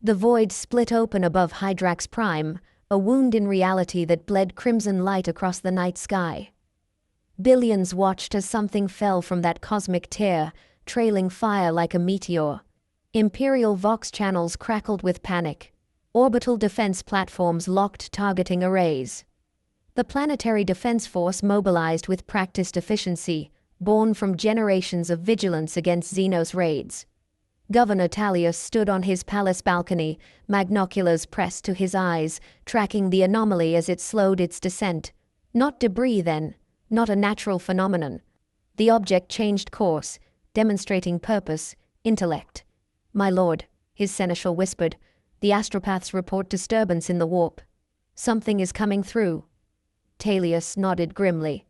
The void split open above Hydrax Prime, a wound in reality that bled crimson light across the night sky. Billions watched as something fell from that cosmic tear, trailing fire like a meteor. Imperial Vox channels crackled with panic. Orbital defense platforms locked targeting arrays. The Planetary Defense Force mobilized with practiced efficiency, born from generations of vigilance against Xenos raids. Governor Talius stood on his palace balcony, magnoculars pressed to his eyes, tracking the anomaly as it slowed its descent. Not debris then, not a natural phenomenon. The object changed course, demonstrating purpose, intellect. "My lord," his seneschal whispered, "the astropaths report disturbance in the warp. Something is coming through." Talius nodded grimly.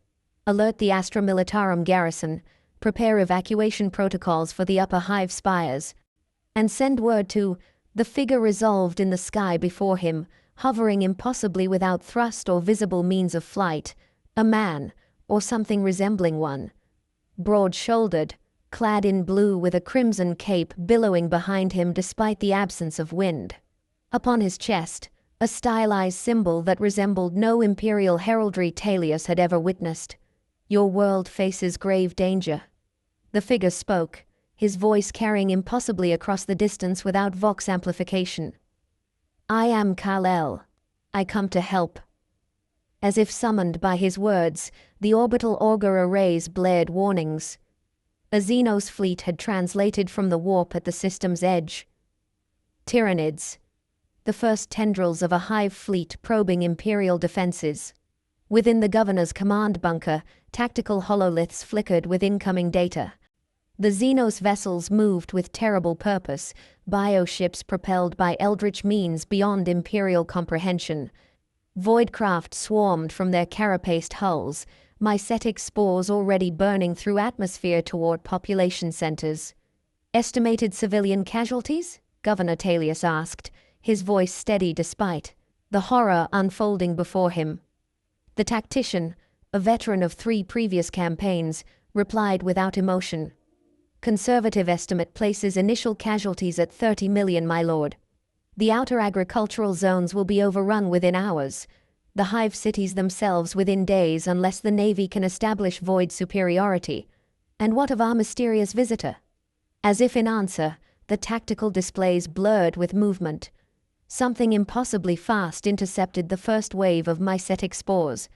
"Alert the Astra Militarum garrison. Prepare evacuation protocols for the upper hive spires. And send word to..." The figure resolved in the sky before him, hovering impossibly without thrust or visible means of flight. A man, or something resembling one. Broad-shouldered, clad in blue with a crimson cape billowing behind him despite the absence of wind. Upon his chest, a stylized symbol that resembled no imperial heraldry Talius had ever witnessed. "Your world faces grave danger." The figure spoke, his voice carrying impossibly across the distance without vox amplification. "I am Kal-El. I come to help." As if summoned by his words, the orbital auger arrays blared warnings. A Xenos fleet had translated from the warp at the system's edge. Tyranids. The first tendrils of a hive fleet probing Imperial defenses. Within the governor's command bunker, tactical hololiths flickered with incoming data. The Xenos vessels moved with terrible purpose, bioships propelled by eldritch means beyond Imperial comprehension. Voidcraft swarmed from their carapaced hulls, mycetic spores already burning through atmosphere toward population centers. "Estimated civilian casualties?" Governor Talius asked, his voice steady despite the horror unfolding before him. The tactician, a veteran of 3 previous campaigns, replied without emotion. "Conservative estimate places initial casualties at 30 million, my lord. The outer agricultural zones will be overrun within hours. The hive cities themselves within days unless the Navy can establish void superiority. And what of our mysterious visitor?" As if in answer, the tactical displays blurred with movement. Something impossibly fast intercepted the first wave of mycetic spores.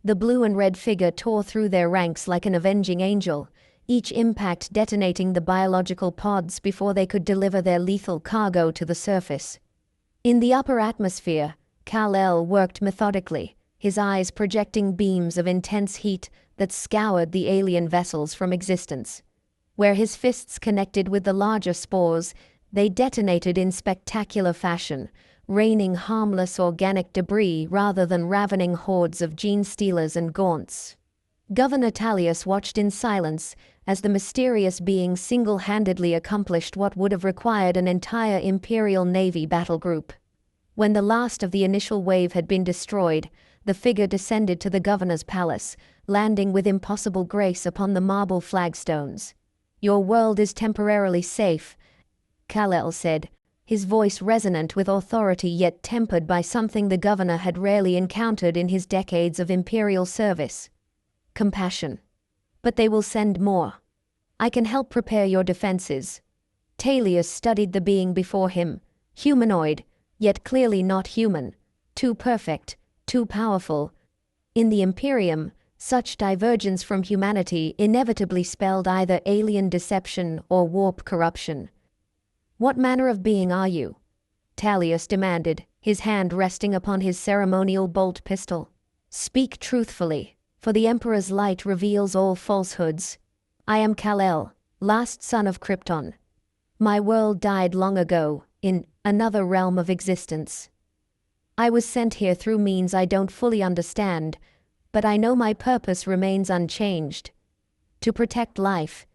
The blue and red figure tore through their ranks like an avenging angel, each impact detonating the biological pods before they could deliver their lethal cargo to the surface. In the upper atmosphere, Kal-El worked methodically, his eyes projecting beams of intense heat that scoured the alien vessels from existence. Where his fists connected with the larger spores, they detonated in spectacular fashion, raining harmless organic debris rather than ravening hordes of gene stealers and gaunts. Governor Talius watched in silence as the mysterious being single-handedly accomplished what would have required an entire Imperial Navy battle group. When the last of the initial wave had been destroyed, the figure descended to the governor's palace, landing with impossible grace upon the marble flagstones. "Your world is temporarily safe," Kal-El said, his voice resonant with authority yet tempered by something the governor had rarely encountered in his decades of Imperial service. "Compassion. But they will send more. I can help prepare your defenses." Talius studied the being before him, humanoid, yet clearly not human, too perfect, too powerful. In the Imperium, such divergence from humanity inevitably spelled either alien deception or warp corruption. "What manner of being are you?" Talius demanded, his hand resting upon his ceremonial bolt pistol. "Speak truthfully, for the Emperor's light reveals all falsehoods." "I am Kal-El, last son of Krypton. My world died long ago, in another realm of existence. I was sent here through means I don't fully understand, but I know my purpose remains unchanged. To protect life.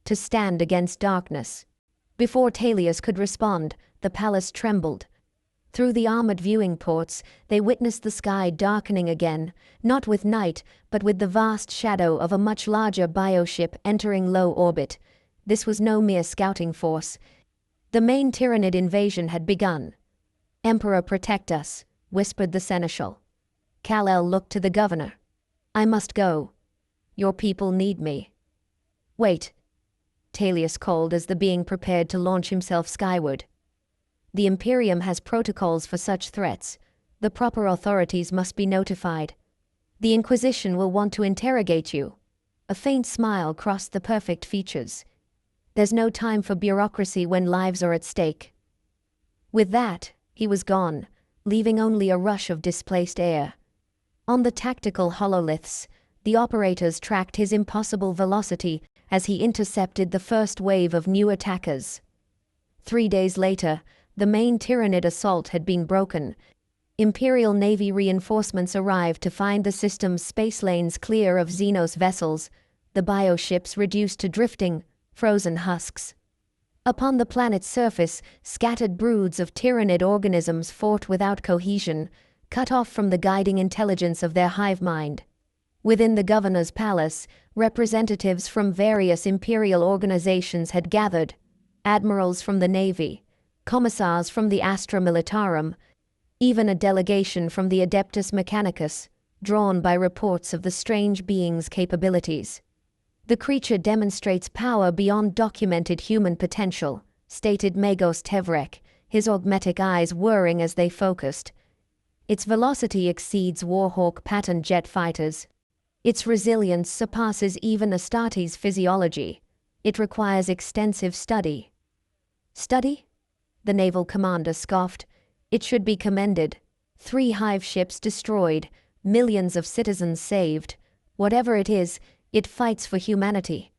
To stand against darkness." Before Talius could respond, the palace trembled. Through the armored viewing ports, they witnessed the sky darkening again, not with night, but with the vast shadow of a much larger bioship entering low orbit. This was no mere scouting force. The main Tyranid invasion had begun. "Emperor, protect us," whispered the seneschal. Kal-El looked to the governor. "I must go. Your people need me." "Wait," Talius called as the being prepared to launch himself skyward. "The Imperium has protocols for such threats. The proper authorities must be notified. The Inquisition will want to interrogate you." A faint smile crossed the perfect features. "There's no time for bureaucracy when lives are at stake." With that, he was gone, leaving only a rush of displaced air. On the tactical hololiths, the operators tracked his impossible velocity as he intercepted the first wave of new attackers. 3 days later, the main Tyranid assault had been broken. Imperial Navy reinforcements arrived to find the system's space lanes clear of Xenos vessels, the bioships reduced to drifting, frozen husks. Upon the planet's surface, scattered broods of Tyranid organisms fought without cohesion, cut off from the guiding intelligence of their hive mind. Within the governor's palace, representatives from various imperial organizations had gathered: admirals from the Navy, commissars from the Astra Militarum, even a delegation from the Adeptus Mechanicus, drawn by reports of the strange being's capabilities. "The creature demonstrates power beyond documented human potential," stated Magos Tevrek, his augmetic eyes whirring as they focused. "Its velocity exceeds Warhawk pattern jet fighters. Its resilience surpasses even Astartes' physiology. It requires extensive study." "Study?" the naval commander scoffed. "It should be commended. 3 hive ships destroyed, millions of citizens saved. Whatever it is, it fights for humanity."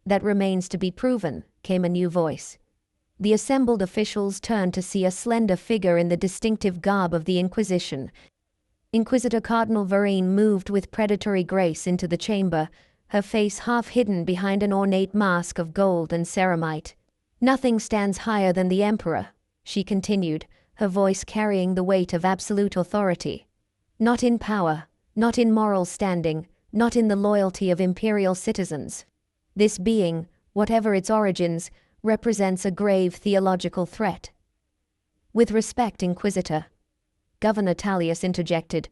"That remains to be proven," came a new voice. The assembled officials turned to see a slender figure in the distinctive garb of the Inquisition. Inquisitor Cardinal Varine moved with predatory grace into the chamber, her face half hidden behind an ornate mask of gold and ceramite. "Nothing stands higher than the Emperor," she continued, her voice carrying the weight of absolute authority. "Not in power, not in moral standing, not in the loyalty of imperial citizens. This being, whatever its origins, represents a grave theological threat." "With respect, Inquisitor," Governor Talius interjected,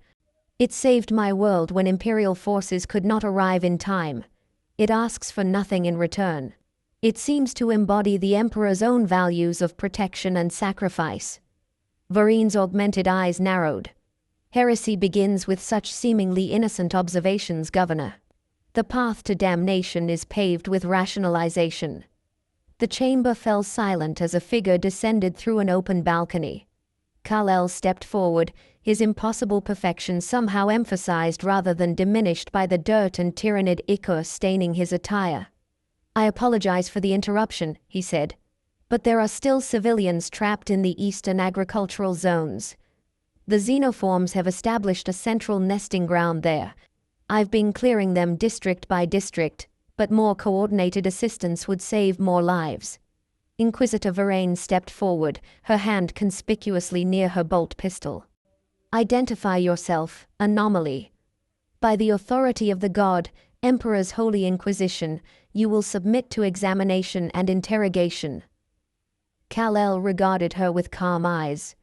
"it saved my world when imperial forces could not arrive in time. It asks for nothing in return. It seems to embody the Emperor's own values of protection and sacrifice." Varine's augmented eyes narrowed. "Heresy begins with such seemingly innocent observations, Governor. The path to damnation is paved with rationalization." The chamber fell silent as a figure descended through an open balcony. Kal-El stepped forward, his impossible perfection somehow emphasized rather than diminished by the dirt and Tyranid ichor staining his attire. "I apologize for the interruption," he said, "but there are still civilians trapped in the eastern agricultural zones. The xenoforms have established a central nesting ground there. I've been clearing them district by district, but more coordinated assistance would save more lives." Inquisitor Varane stepped forward, her hand conspicuously near her bolt pistol. "Identify yourself, anomaly. By the authority of the God, Emperor's Holy Inquisition, you will submit to examination and interrogation." Kal-El regarded her with calm eyes.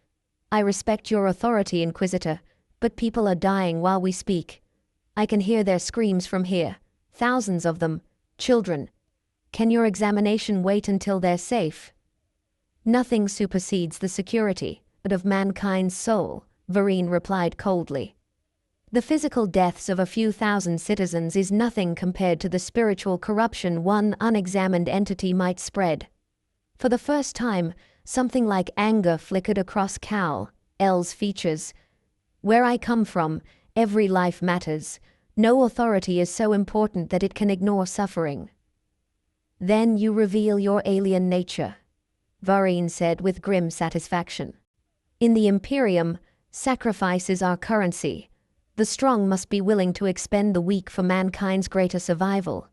"I respect your authority, Inquisitor, but people are dying while we speak. I can hear their screams from here, thousands of them, children. Can your examination wait until they're safe?" "Nothing supersedes the security of mankind's soul," Varine replied coldly. "The physical deaths of a few thousand citizens is nothing compared to the spiritual corruption one unexamined entity might spread." For the first time, something like anger flickered across Kal-El's features. "Where I come from, every life matters. No authority is so important that it can ignore suffering." "Then you reveal your alien nature," Varine said with grim satisfaction. "In the Imperium, sacrifice is our currency. The strong must be willing to expend the weak for mankind's greater survival.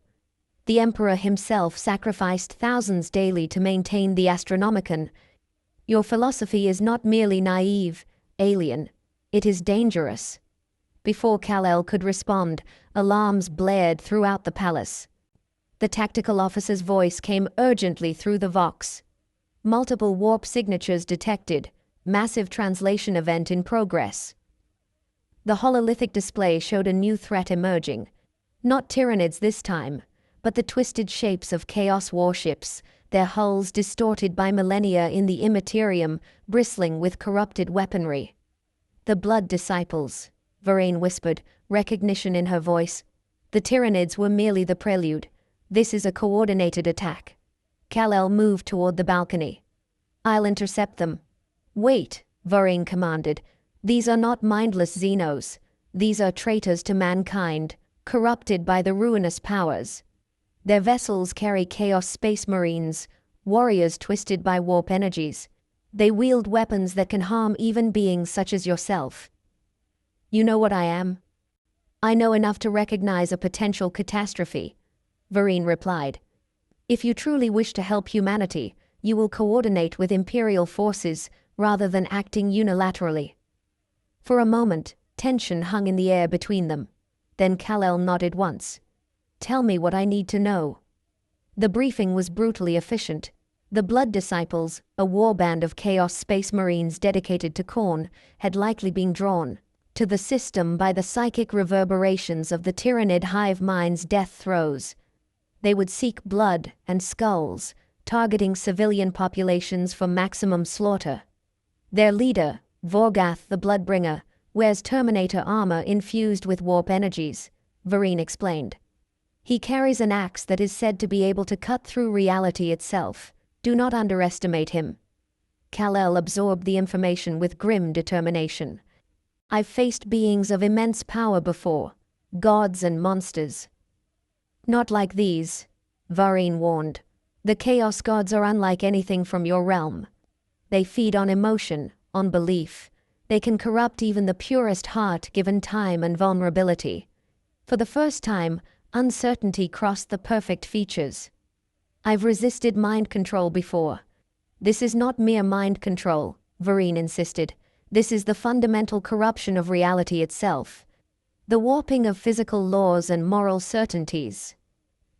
The Emperor himself sacrificed thousands daily to maintain the Astronomicon. Your philosophy is not merely naive, alien. It is dangerous." Before Kal-El could respond, alarms blared throughout the palace. The tactical officer's voice came urgently through the vox. Multiple warp signatures detected. Massive translation event in progress. The hololithic display showed a new threat emerging. Not Tyranids this time, but the twisted shapes of Chaos warships, their hulls distorted by millennia in the immaterium, bristling with corrupted weaponry. The Blood Disciples, Varane whispered, recognition in her voice. The Tyranids were merely the prelude. This is a coordinated attack. Kal-El moved toward the balcony. I'll intercept them. Wait, Varane commanded. These are not mindless Xenos. These are traitors to mankind, corrupted by the ruinous powers. Their vessels carry Chaos Space Marines, warriors twisted by warp energies. They wield weapons that can harm even beings such as yourself. You know what I am? I know enough to recognize a potential catastrophe, Varane replied. If you truly wish to help humanity, you will coordinate with Imperial forces rather than acting unilaterally. For a moment, tension hung in the air between them. Then Kal-El nodded once. Tell me what I need to know. The briefing was brutally efficient. The Blood Disciples, a warband of Chaos Space Marines dedicated to Khorne, had likely been drawn to the system by the psychic reverberations of the Tyranid hive mind's death throes. They would seek blood and skulls, targeting civilian populations for maximum slaughter. Their leader, Vorgath the Bloodbringer, wears Terminator armor infused with warp energies, Varane explained. He carries an axe that is said to be able to cut through reality itself. Do not underestimate him. Kal-El absorbed the information with grim determination. I've faced beings of immense power before, gods and monsters. Not like these, Varane warned. The Chaos Gods are unlike anything from your realm. They feed on emotion, on belief. They can corrupt even the purest heart given time and vulnerability. For the first time, uncertainty crossed the perfect features. I've resisted mind control before. This is not mere mind control, Varane insisted. This is the fundamental corruption of reality itself. The warping of physical laws and moral certainties.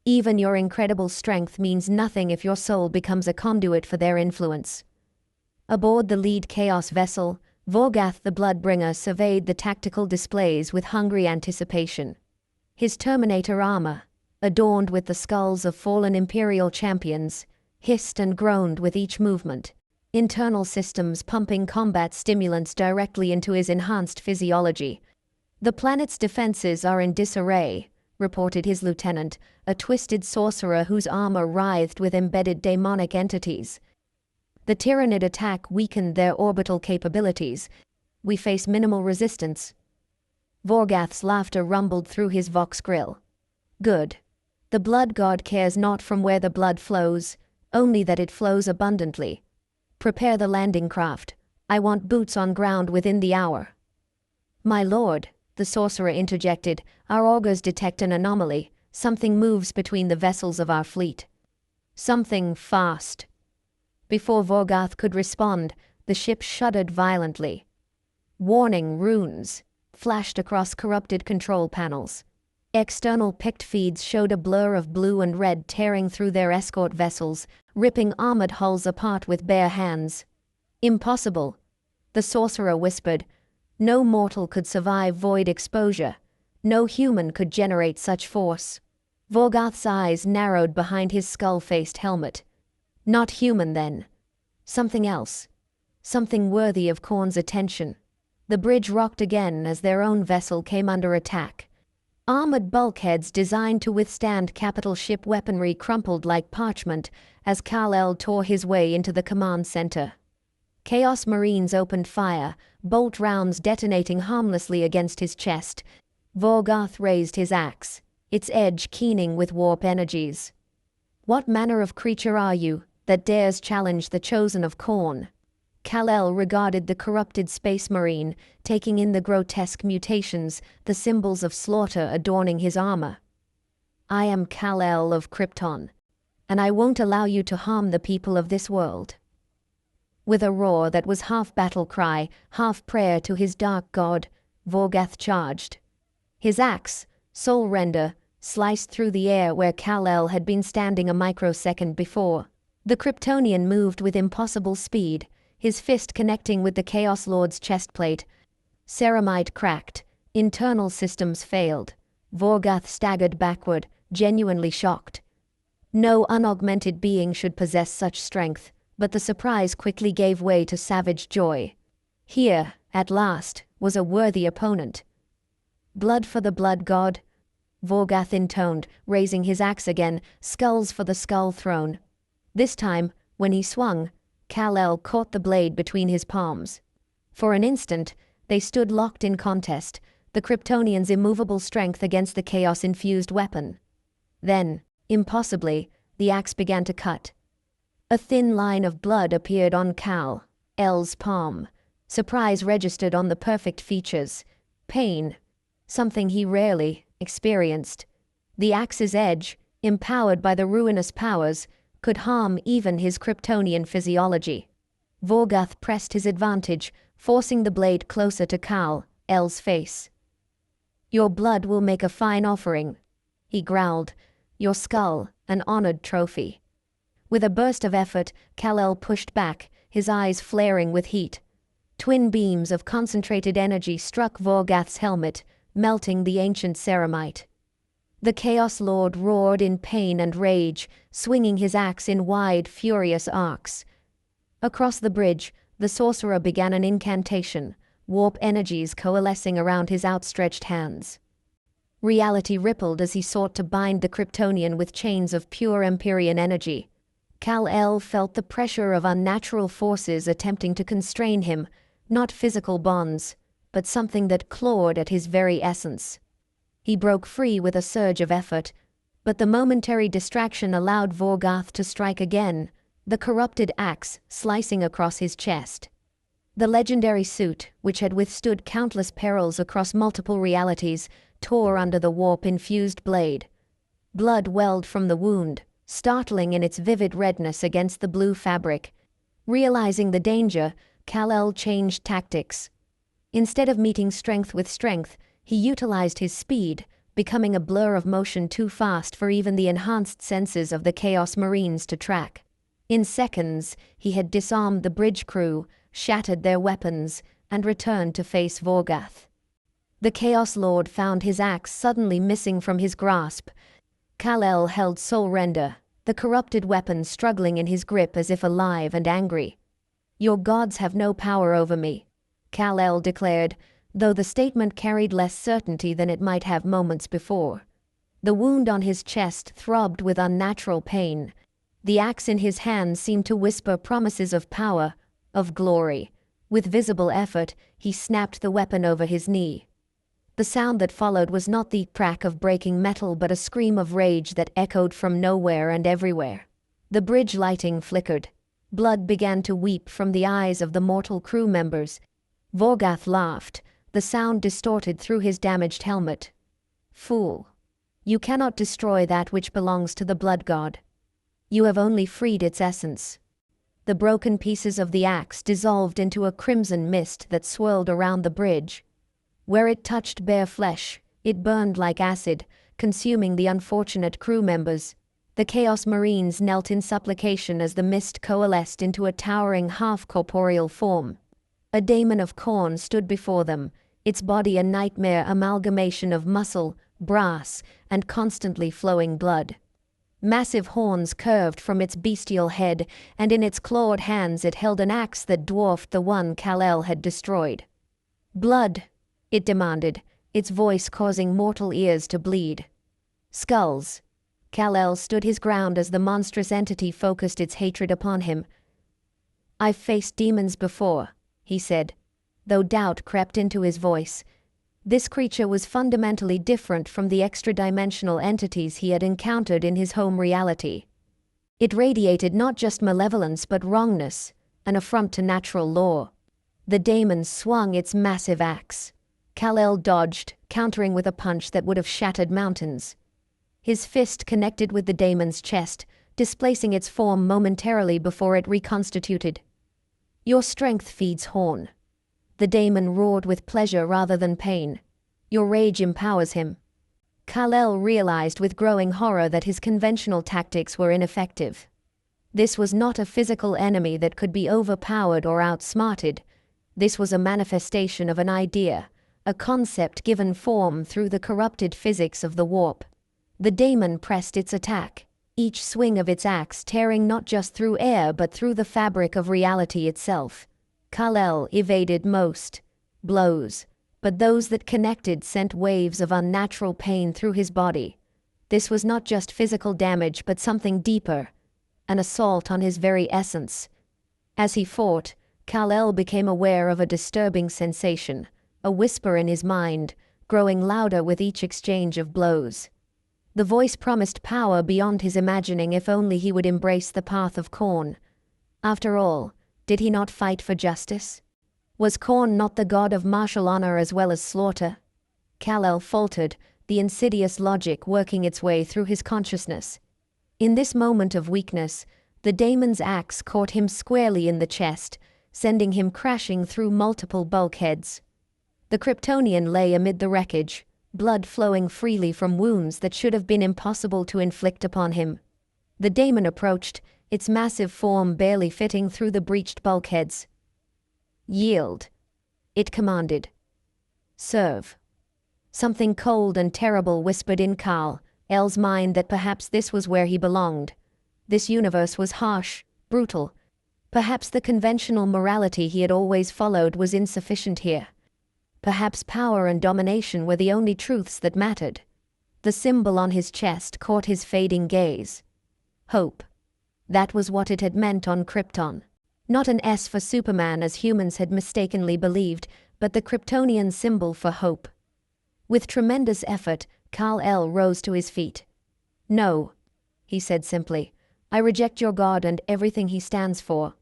Even your incredible strength means nothing if your soul becomes a conduit for their influence. Aboard the lead Chaos vessel, Vorgath the Bloodbringer surveyed the tactical displays with hungry anticipation. His Terminator armor, adorned with the skulls of fallen Imperial champions, hissed and groaned with each movement, internal systems pumping combat stimulants directly into his enhanced physiology. The planet's defenses are in disarray, reported his lieutenant, a twisted sorcerer whose armor writhed with embedded demonic entities. The Tyranid attack weakened their orbital capabilities. We face minimal resistance. Vorgath's laughter rumbled through his vox grill. Good. The blood god cares not from where the blood flows, only that it flows abundantly. Prepare the landing craft. I want boots on ground within the hour. My lord, the sorcerer interjected, our augurs detect an anomaly. Something moves between the vessels of our fleet. Something fast. Before Vorgath could respond, the ship shuddered violently. Warning runes flashed across corrupted control panels. External pict feeds showed a blur of blue and red tearing through their escort vessels, ripping armored hulls apart with bare hands. Impossible, the sorcerer whispered. No mortal could survive void exposure. No human could generate such force. Vorgath's eyes narrowed behind his skull-faced helmet. Not human, then. Something else. Something worthy of Khorne's attention. The bridge rocked again as their own vessel came under attack. Armored bulkheads designed to withstand capital ship weaponry crumpled like parchment as Kal-El tore his way into the command center. Chaos Marines opened fire, bolt rounds detonating harmlessly against his chest. Vorgath raised his axe, its edge keening with warp energies. What manner of creature are you that dares challenge the chosen of Khorne? Kal-El regarded the corrupted space marine, taking in the grotesque mutations, the symbols of slaughter adorning his armor. I am Kal-El of Krypton, and I won't allow you to harm the people of this world. With a roar that was half battle cry, half prayer to his dark god, Vorgath charged. His axe, Soul Render, sliced through the air where Kal-El had been standing a microsecond before. The Kryptonian moved with impossible speed, his fist connecting with the Chaos Lord's chestplate. Ceramide cracked. Internal systems failed. Vorgath staggered backward, genuinely shocked. No unaugmented being should possess such strength, but the surprise quickly gave way to savage joy. Here, at last, was a worthy opponent. Blood for the blood god, Vorgath intoned, raising his axe again, skulls for the skull throne. This time, when he swung, Kal-El caught the blade between his palms. For an instant, they stood locked in contest, the Kryptonian's immovable strength against the chaos-infused weapon. Then, impossibly, the axe began to cut. A thin line of blood appeared on Kal-El's palm. Surprise registered on the perfect features. Pain, something he rarely experienced. The axe's edge, empowered by the ruinous powers, could harm even his Kryptonian physiology. Vorgath pressed his advantage, forcing the blade closer to Kal-El's face. "Your blood will make a fine offering," he growled. "Your skull, an honored trophy." With a burst of effort, Kal-El pushed back, his eyes flaring with heat. Twin beams of concentrated energy struck Vorgath's helmet, melting the ancient ceramite. The Chaos Lord roared in pain and rage, swinging his axe in wide, furious arcs. Across the bridge, the sorcerer began an incantation, warp energies coalescing around his outstretched hands. Reality rippled as he sought to bind the Kryptonian with chains of pure Empyrean energy. Kal-El felt the pressure of unnatural forces attempting to constrain him, not physical bonds, but something that clawed at his very essence. He broke free with a surge of effort, but the momentary distraction allowed Vorgath to strike again, the corrupted axe slicing across his chest. The legendary suit, which had withstood countless perils across multiple realities, tore under the warp-infused blade. Blood welled from the wound, startling in its vivid redness against the blue fabric. Realizing the danger, Kal-El changed tactics. Instead of meeting strength with strength, he utilized his speed, becoming a blur of motion too fast for even the enhanced senses of the Chaos Marines to track. In seconds, he had disarmed the bridge crew, shattered their weapons, and returned to face Vorgath. The Chaos Lord found his axe suddenly missing from his grasp. Kal-El held Soul Render, the corrupted weapon struggling in his grip as if alive and angry. "Your gods have no power over me," Kal-El declared, though the statement carried less certainty than it might have moments before. The wound on his chest throbbed with unnatural pain. The axe in his hand seemed to whisper promises of power, of glory. With visible effort, he snapped the weapon over his knee. The sound that followed was not the crack of breaking metal but a scream of rage that echoed from nowhere and everywhere. The bridge lighting flickered. Blood began to weep from the eyes of the mortal crew members. Vorgath laughed, the sound distorted through his damaged helmet. "Fool. You cannot destroy that which belongs to the blood god. You have only freed its essence." The broken pieces of the axe dissolved into a crimson mist that swirled around the bridge. Where it touched bare flesh, it burned like acid, consuming the unfortunate crew members. The Chaos Marines knelt in supplication as the mist coalesced into a towering half-corporeal form. A daemon of Khorne stood before them, its body a nightmare amalgamation of muscle, brass, and constantly flowing blood. Massive horns curved from its bestial head, and in its clawed hands it held an axe that dwarfed the one Kal-El had destroyed. "Blood," it demanded, its voice causing mortal ears to bleed. "Skulls." Kal-El stood his ground as the monstrous entity focused its hatred upon him. "I've faced demons before," he said, though doubt crept into his voice. This creature was fundamentally different from the extra-dimensional entities he had encountered in his home reality. It radiated not just malevolence but wrongness, an affront to natural law. The daemon swung its massive axe. Kal-El dodged, countering with a punch that would have shattered mountains. His fist connected with the daemon's chest, displacing its form momentarily before it reconstituted. "Your strength feeds Khorne." The daemon roared with pleasure rather than pain. "Your rage empowers him." Kal-El realized with growing horror that his conventional tactics were ineffective. This was not a physical enemy that could be overpowered or outsmarted. This was a manifestation of an idea, a concept given form through the corrupted physics of the warp. The daemon pressed its attack, each swing of its axe tearing not just through air but through the fabric of reality itself. Kal-El evaded most blows, but those that connected sent waves of unnatural pain through his body. This was not just physical damage but something deeper, an assault on his very essence. As he fought, Kal-El became aware of a disturbing sensation, a whisper in his mind, growing louder with each exchange of blows. The voice promised power beyond his imagining if only he would embrace the path of Khorne. After all, did he not fight for justice? Was Khorne not the god of martial honor as well as slaughter? Kal-El faltered, the insidious logic working its way through his consciousness. In this moment of weakness, the daemon's axe caught him squarely in the chest, sending him crashing through multiple bulkheads. The Kryptonian lay amid the wreckage, blood flowing freely from wounds that should have been impossible to inflict upon him. The daemon approached, its massive form barely fitting through the breached bulkheads. "Yield," it commanded. "Serve." Something cold and terrible whispered in Kal-El's mind that perhaps this was where he belonged. This universe was harsh, brutal. Perhaps the conventional morality he had always followed was insufficient here. Perhaps power and domination were the only truths that mattered. The symbol on his chest caught his fading gaze. Hope. That was what it had meant on Krypton. Not an S for Superman as humans had mistakenly believed, but the Kryptonian symbol for hope. With tremendous effort, Kal-El rose to his feet. "No," he said simply. "I reject your god and everything he stands for."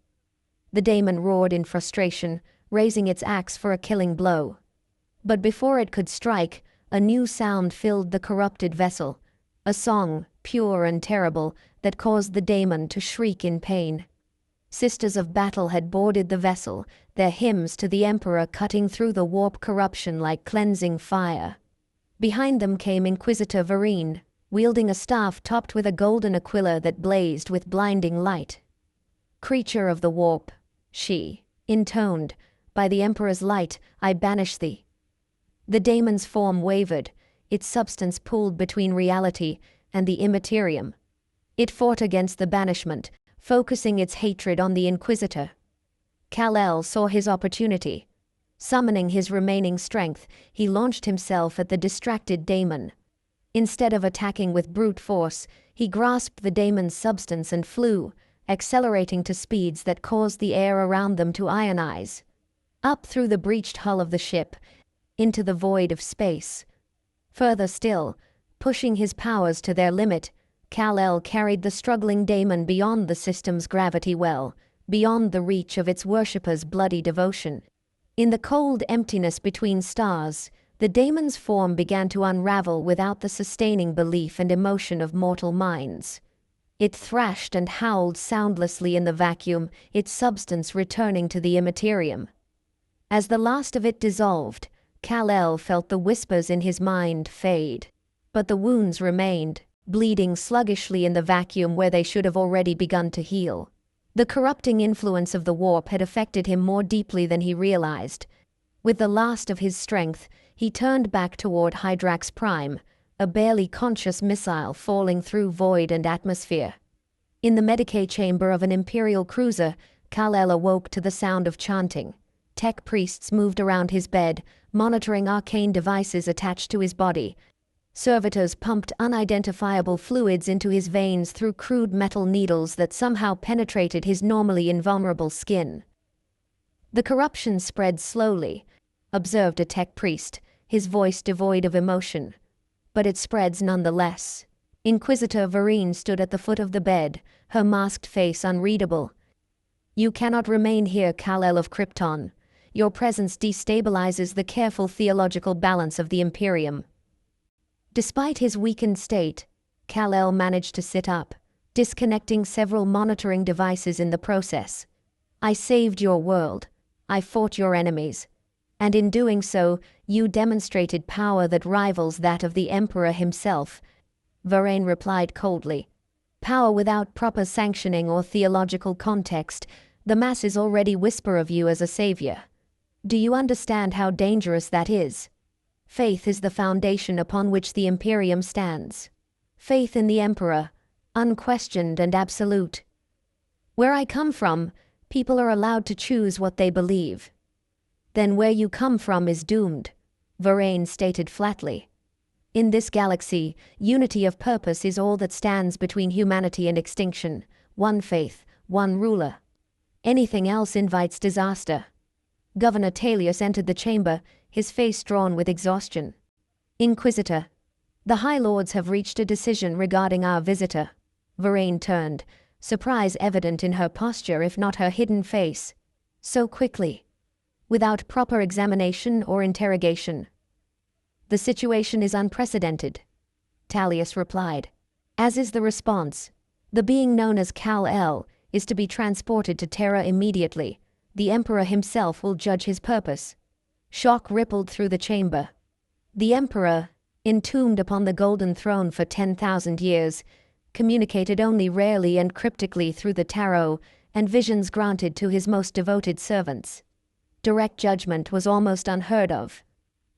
The daemon roared in frustration, raising its axe for a killing blow. But before it could strike, a new sound filled the corrupted vessel, a song, pure and terrible, that caused the daemon to shriek in pain. Sisters of Battle had boarded the vessel, their hymns to the Emperor cutting through the warp corruption like cleansing fire. Behind them came Inquisitor Vareen, wielding a staff topped with a golden aquila that blazed with blinding light. "Creature of the warp," she intoned, "by the Emperor's light, I banish thee." The daemon's form wavered, its substance pulled between reality and the immaterium. It fought against the banishment, focusing its hatred on the Inquisitor. Kal-El saw his opportunity. Summoning his remaining strength, he launched himself at the distracted daemon. Instead of attacking with brute force, he grasped the daemon's substance and flew, accelerating to speeds that caused the air around them to ionize. Up through the breached hull of the ship, into the void of space. Further still, pushing his powers to their limit, Kal-El carried the struggling daemon beyond the system's gravity well, beyond the reach of its worshippers' bloody devotion. In the cold emptiness between stars, the daemon's form began to unravel without the sustaining belief and emotion of mortal minds. It thrashed and howled soundlessly in the vacuum, its substance returning to the immaterium. As the last of it dissolved, Kal-El felt the whispers in his mind fade. But the wounds remained, bleeding sluggishly in the vacuum where they should have already begun to heal. The corrupting influence of the warp had affected him more deeply than he realized. With the last of his strength, he turned back toward Hydrax Prime, a barely conscious missile falling through void and atmosphere. In the Medicae chamber of an Imperial cruiser, Kal-El awoke to the sound of chanting. Tech priests moved around his bed, monitoring arcane devices attached to his body. Servitors pumped unidentifiable fluids into his veins through crude metal needles that somehow penetrated his normally invulnerable skin. "The corruption spread slowly," observed a tech priest, his voice devoid of emotion. "But it spreads nonetheless." Inquisitor Vareen stood at the foot of the bed, her masked face unreadable. "You cannot remain here, Kal-El of Krypton. Your presence destabilizes the careful theological balance of the Imperium." Despite his weakened state, Kal-El managed to sit up, disconnecting several monitoring devices in the process. "I saved your world. I fought your enemies. And in doing so, you demonstrated power that rivals that of the Emperor himself," Vareen replied coldly. Power without proper sanctioning or theological context, the masses already whisper of you as a savior. Do you understand how dangerous that is? Faith is the foundation upon which the Imperium stands. Faith in the Emperor, unquestioned and absolute. Where I come from, people are allowed to choose what they believe. Then where you come from is doomed, Varane stated flatly. In this galaxy, unity of purpose is all that stands between humanity and extinction. One faith, one ruler. Anything else invites disaster. Governor Talius entered the chamber, his face drawn with exhaustion. Inquisitor, the High Lords have reached a decision regarding our visitor. Varane turned, surprise evident in her posture if not her hidden face. So quickly. Without proper examination or interrogation. The situation is unprecedented, Talius replied. As is the response. The being known as Kal-El is to be transported to Terra immediately. The Emperor himself will judge his purpose. Shock rippled through the chamber. The Emperor, entombed upon the Golden Throne for 10,000 years, communicated only rarely and cryptically through the tarot and visions granted to his most devoted servants. Direct judgment was almost unheard of.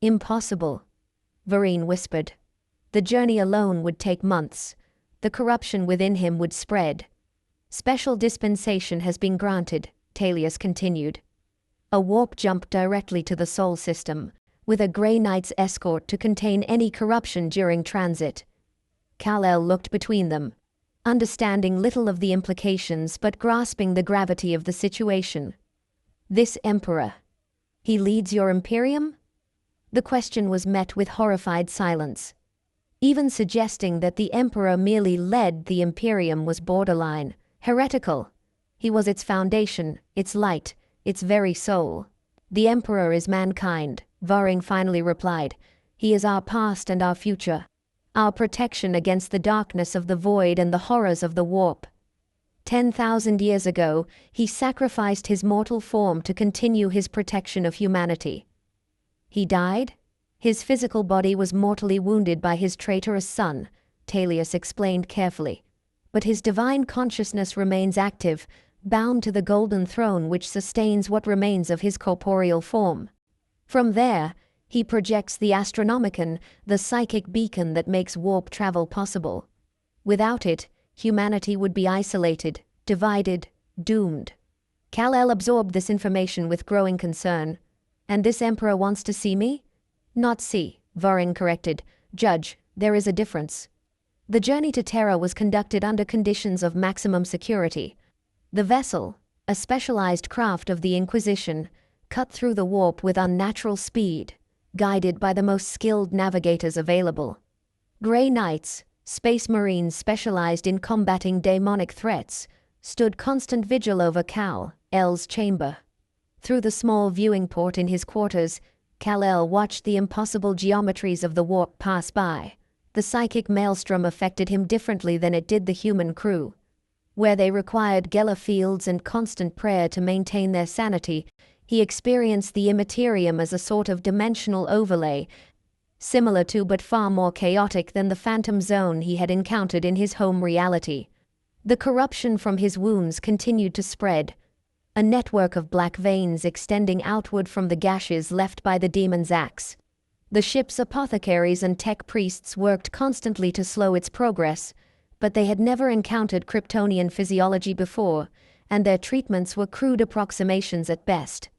Impossible, Varane whispered. The journey alone would take months. The corruption within him would spread. Special dispensation has been granted, Talius continued. A warp jump directly to the Sol system, with a Grey Knight's escort to contain any corruption during transit. Kal-El looked between them, understanding little of the implications but grasping the gravity of the situation. This Emperor, he leads your Imperium? The question was met with horrified silence. Even suggesting that the Emperor merely led the Imperium was borderline, heretical. He was its foundation, its light, its very soul. The Emperor is mankind, Varane finally replied. He is our past and our future. Our protection against the darkness of the void and the horrors of the warp. 10,000 years ago, he sacrificed his mortal form to continue his protection of humanity. He died? His physical body was mortally wounded by his traitorous son, Talius explained carefully. But his divine consciousness remains active, bound to the Golden Throne which sustains what remains of his corporeal form. From there, he projects the Astronomicon, the psychic beacon that makes warp travel possible. Without it, humanity would be isolated, divided, doomed. Kal-El absorbed this information with growing concern. And this Emperor wants to see me? Not see, Varane corrected. Judge, there is a difference. The journey to Terra was conducted under conditions of maximum security. The vessel, a specialized craft of the Inquisition, cut through the warp with unnatural speed, guided by the most skilled navigators available. Grey Knights, space marines specialized in combating demonic threats, stood constant vigil over Kal-El's chamber. Through the small viewing port in his quarters, Kal-El watched the impossible geometries of the warp pass by. The psychic maelstrom affected him differently than it did the human crew. Where they required Gela fields and constant prayer to maintain their sanity, he experienced the immaterium as a sort of dimensional overlay, similar to but far more chaotic than the phantom zone he had encountered in his home reality. The corruption from his wounds continued to spread, a network of black veins extending outward from the gashes left by the demon's axe. The ship's apothecaries and tech priests worked constantly to slow its progress, but they had never encountered Kryptonian physiology before, and their treatments were crude approximations at best.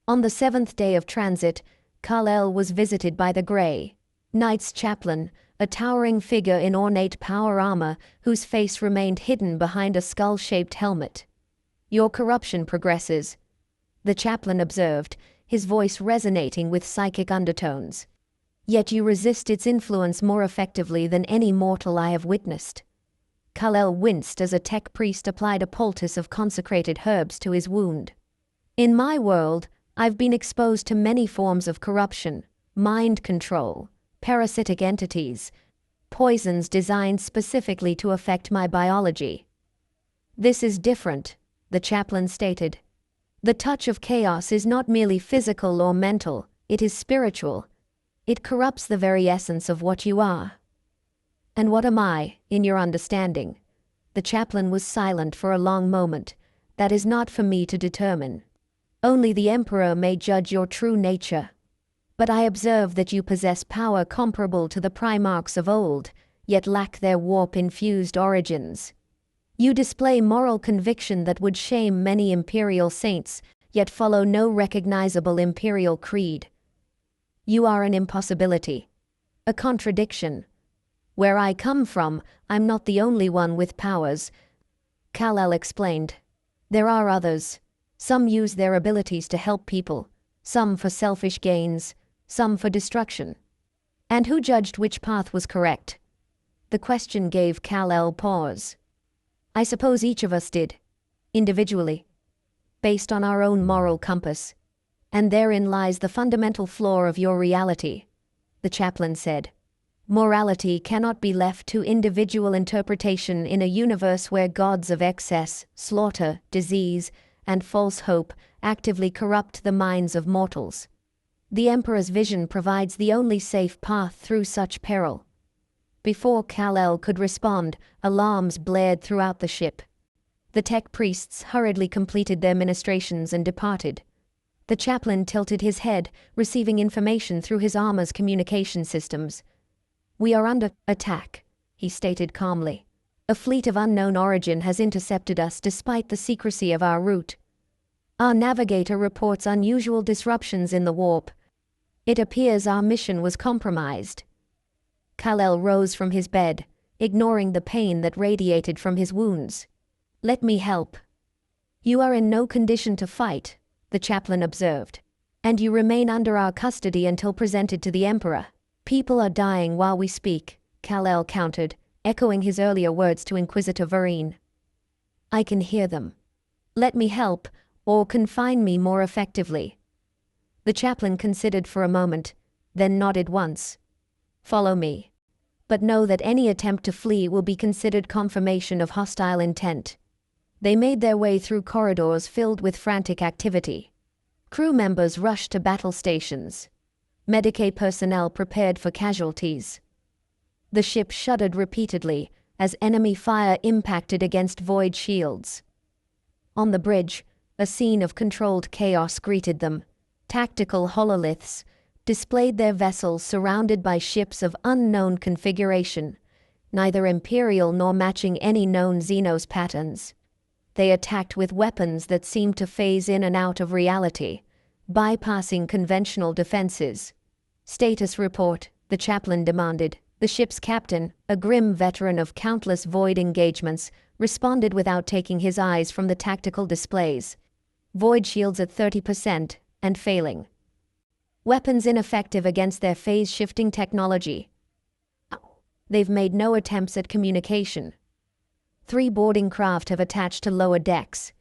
On the 7th day of transit, Kal-El was visited by the Grey Knight's chaplain, a towering figure in ornate power armor whose face remained hidden behind a skull-shaped helmet. Your corruption progresses, the chaplain observed, his voice resonating with psychic undertones. Yet you resist its influence more effectively than any mortal I have witnessed. Kal-El winced as a tech priest applied a poultice of consecrated herbs to his wound. In my world, I've been exposed to many forms of corruption, mind control, parasitic entities, poisons designed specifically to affect my biology. This is different, the chaplain stated. The touch of chaos is not merely physical or mental, it is spiritual. It corrupts the very essence of what you are. And what am I, in your understanding? The chaplain was silent for a long moment. That is not for me to determine. Only the Emperor may judge your true nature. But I observe that you possess power comparable to the Primarchs of old, yet lack their warp-infused origins. You display moral conviction that would shame many imperial saints, yet follow no recognizable imperial creed. You are an impossibility. A contradiction. Where I come from, I'm not the only one with powers, Kal-El explained. There are others. Some use their abilities to help people, some for selfish gains, some for destruction. And who judged which path was correct? The question gave Kal-El pause. I suppose each of us did, individually, based on our own moral compass. And therein lies the fundamental flaw of your reality, the chaplain said. Morality cannot be left to individual interpretation in a universe where gods of excess, slaughter, disease, and false hope actively corrupt the minds of mortals. The Emperor's vision provides the only safe path through such peril. Before Kal-El could respond, alarms blared throughout the ship. The tech priests hurriedly completed their ministrations and departed. The chaplain tilted his head, receiving information through his armor's communication systems. We are under attack, he stated calmly. A fleet of unknown origin has intercepted us despite the secrecy of our route. Our navigator reports unusual disruptions in the warp. It appears our mission was compromised. Kal-El rose from his bed, ignoring the pain that radiated from his wounds. Let me help. You are in no condition to fight, the chaplain observed. And you remain under our custody until presented to the Emperor. People are dying while we speak, Kal-El countered, echoing his earlier words to Inquisitor Varine. I can hear them. Let me help, or confine me more effectively. The chaplain considered for a moment, then nodded once. Follow me. But know that any attempt to flee will be considered confirmation of hostile intent. They made their way through corridors filled with frantic activity. Crew members rushed to battle stations. Medicae personnel prepared for casualties. The ship shuddered repeatedly as enemy fire impacted against void shields. On the bridge, a scene of controlled chaos greeted them. Tactical hololiths displayed their vessels surrounded by ships of unknown configuration, neither imperial nor matching any known Xenos patterns. They attacked with weapons that seemed to phase in and out of reality, bypassing conventional defenses. Status report, the chaplain demanded. The ship's captain, a grim veteran of countless void engagements, responded without taking his eyes from the tactical displays. Void shields at 30% and failing. Weapons ineffective against their phase-shifting technology. They've made no attempts at communication. 3 boarding craft have attached to lower decks.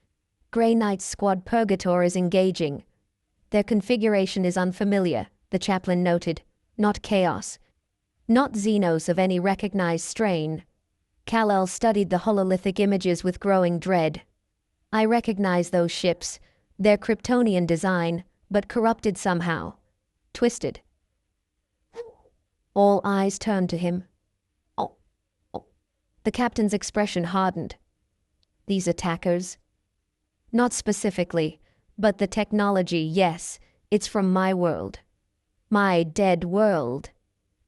Grey Knight's squad Purgator is engaging. Their configuration is unfamiliar, the chaplain noted. Not chaos. Not Xenos of any recognized strain. Kal-El studied the hololithic images with growing dread. I recognize those ships. They're Kryptonian design, but corrupted somehow. Twisted. All eyes turned to him. The captain's expression hardened. These attackers? Not specifically, but the technology, yes, it's from my world. My dead world.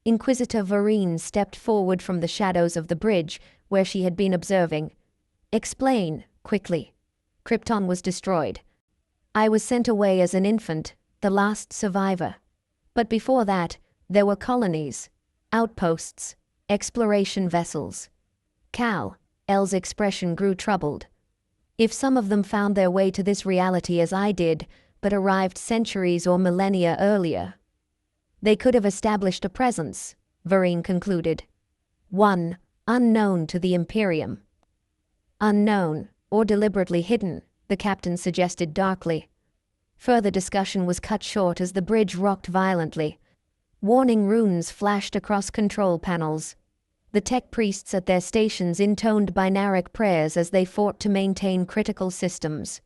Inquisitor Varine stepped forward from the shadows of the bridge where she had been observing. Explain, quickly. Krypton was destroyed. I was sent away as an infant, the last survivor. But before that, there were colonies, outposts, exploration vessels. Kal-El's expression grew troubled. If some of them found their way to this reality as I did, but arrived centuries or millennia earlier, they could have established a presence, Varine concluded. One, unknown to the Imperium. Unknown, or deliberately hidden, the captain suggested darkly. Further discussion was cut short as the bridge rocked violently. Warning runes flashed across control panels. The tech priests at their stations intoned binaric prayers as they fought to maintain critical systems.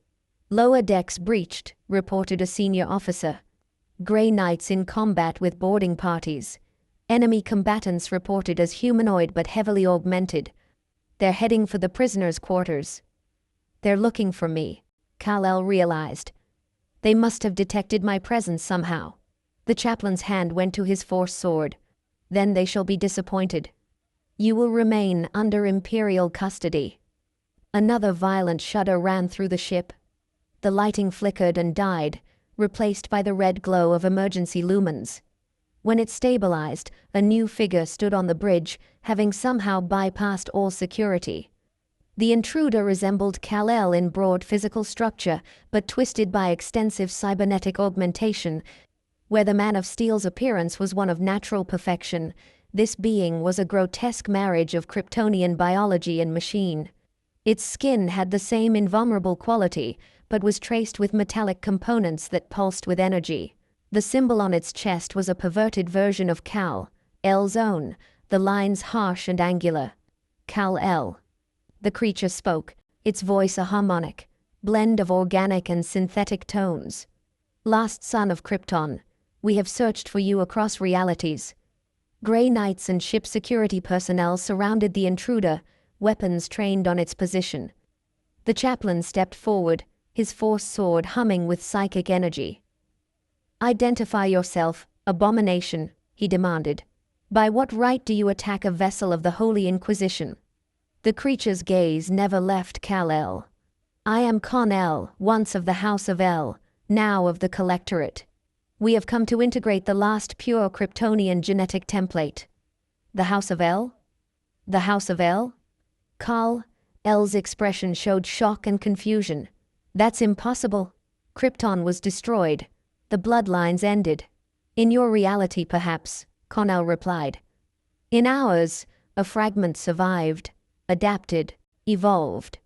Lower decks breached, reported a senior officer. Grey Knights in combat with boarding parties. Enemy combatants reported as humanoid but heavily augmented. They're heading for the prisoners' quarters. They're looking for me, Kal-El realized. They must have detected my presence somehow. The chaplain's hand went to his force sword. Then they shall be disappointed. You will remain under Imperial custody. Another violent shudder ran through the ship. The lighting flickered and died, replaced by the red glow of emergency lumens. When it stabilized, a new figure stood on the bridge, having somehow bypassed all security. The intruder resembled Kal-El in broad physical structure, but twisted by extensive cybernetic augmentation. Where the Man of Steel's appearance was one of natural perfection, this being was a grotesque marriage of Kryptonian biology and machine. Its skin had the same invulnerable quality, but was traced with metallic components that pulsed with energy. The symbol on its chest was a perverted version of Kal-El's own, the lines harsh and angular. Kal-El. The creature spoke, its voice a harmonic blend of organic and synthetic tones. Last son of Krypton, we have searched for you across realities. Grey Knights and ship security personnel surrounded the intruder, weapons trained on its position. The chaplain stepped forward, his force sword humming with psychic energy. Identify yourself, abomination, he demanded. By what right do you attack a vessel of the Holy Inquisition? The creature's gaze never left Kal-El. I am Kal-El, once of the House of El, now of the Collectorate. We have come to integrate the last pure Kryptonian genetic template. The House of El? The House of El? Kal-El's expression showed shock and confusion. That's impossible. Krypton was destroyed. The bloodlines ended. In your reality, perhaps, Kal-El replied. In ours, a fragment survived, adapted, evolved.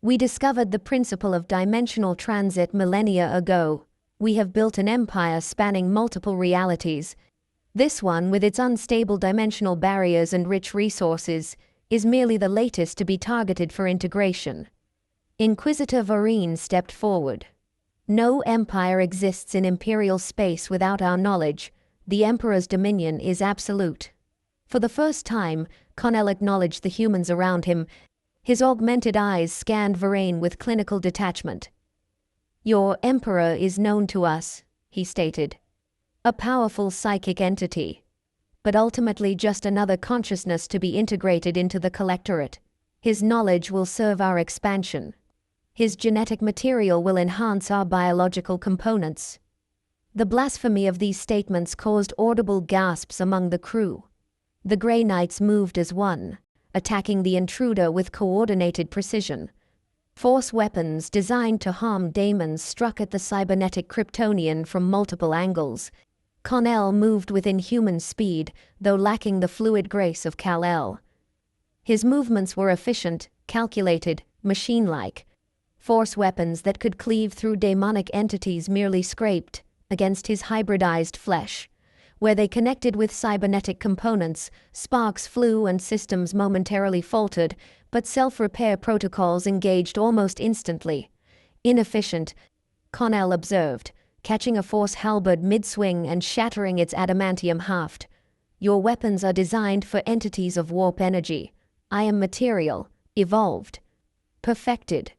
We discovered the principle of dimensional transit millennia ago. We have built an empire spanning multiple realities. This one, with its unstable dimensional barriers and rich resources, is merely the latest to be targeted for integration. Inquisitor Vareen stepped forward. No empire exists in imperial space without our knowledge. The Emperor's dominion is absolute. For the first time, Kal-El acknowledged the humans around him. His augmented eyes scanned Vareen with clinical detachment. Your Emperor is known to us, he stated. A powerful psychic entity. But ultimately just another consciousness to be integrated into the Collectorate. His knowledge will serve our expansion. His genetic material will enhance our biological components. The blasphemy of these statements caused audible gasps among the crew. The Grey Knights moved as one, attacking the intruder with coordinated precision. Force weapons designed to harm daemons struck at the cybernetic Kryptonian from multiple angles. Kal-El moved with inhuman speed, though lacking the fluid grace of Kal-El. His movements were efficient, calculated, machine-like. Force weapons that could cleave through demonic entities merely scraped against his hybridized flesh. Where they connected with cybernetic components, sparks flew and systems momentarily faltered, but self-repair protocols engaged almost instantly. Inefficient, Kal-El observed, catching a force halberd mid-swing and shattering its adamantium haft. Your weapons are designed for entities of warp energy. I am material, evolved, perfected.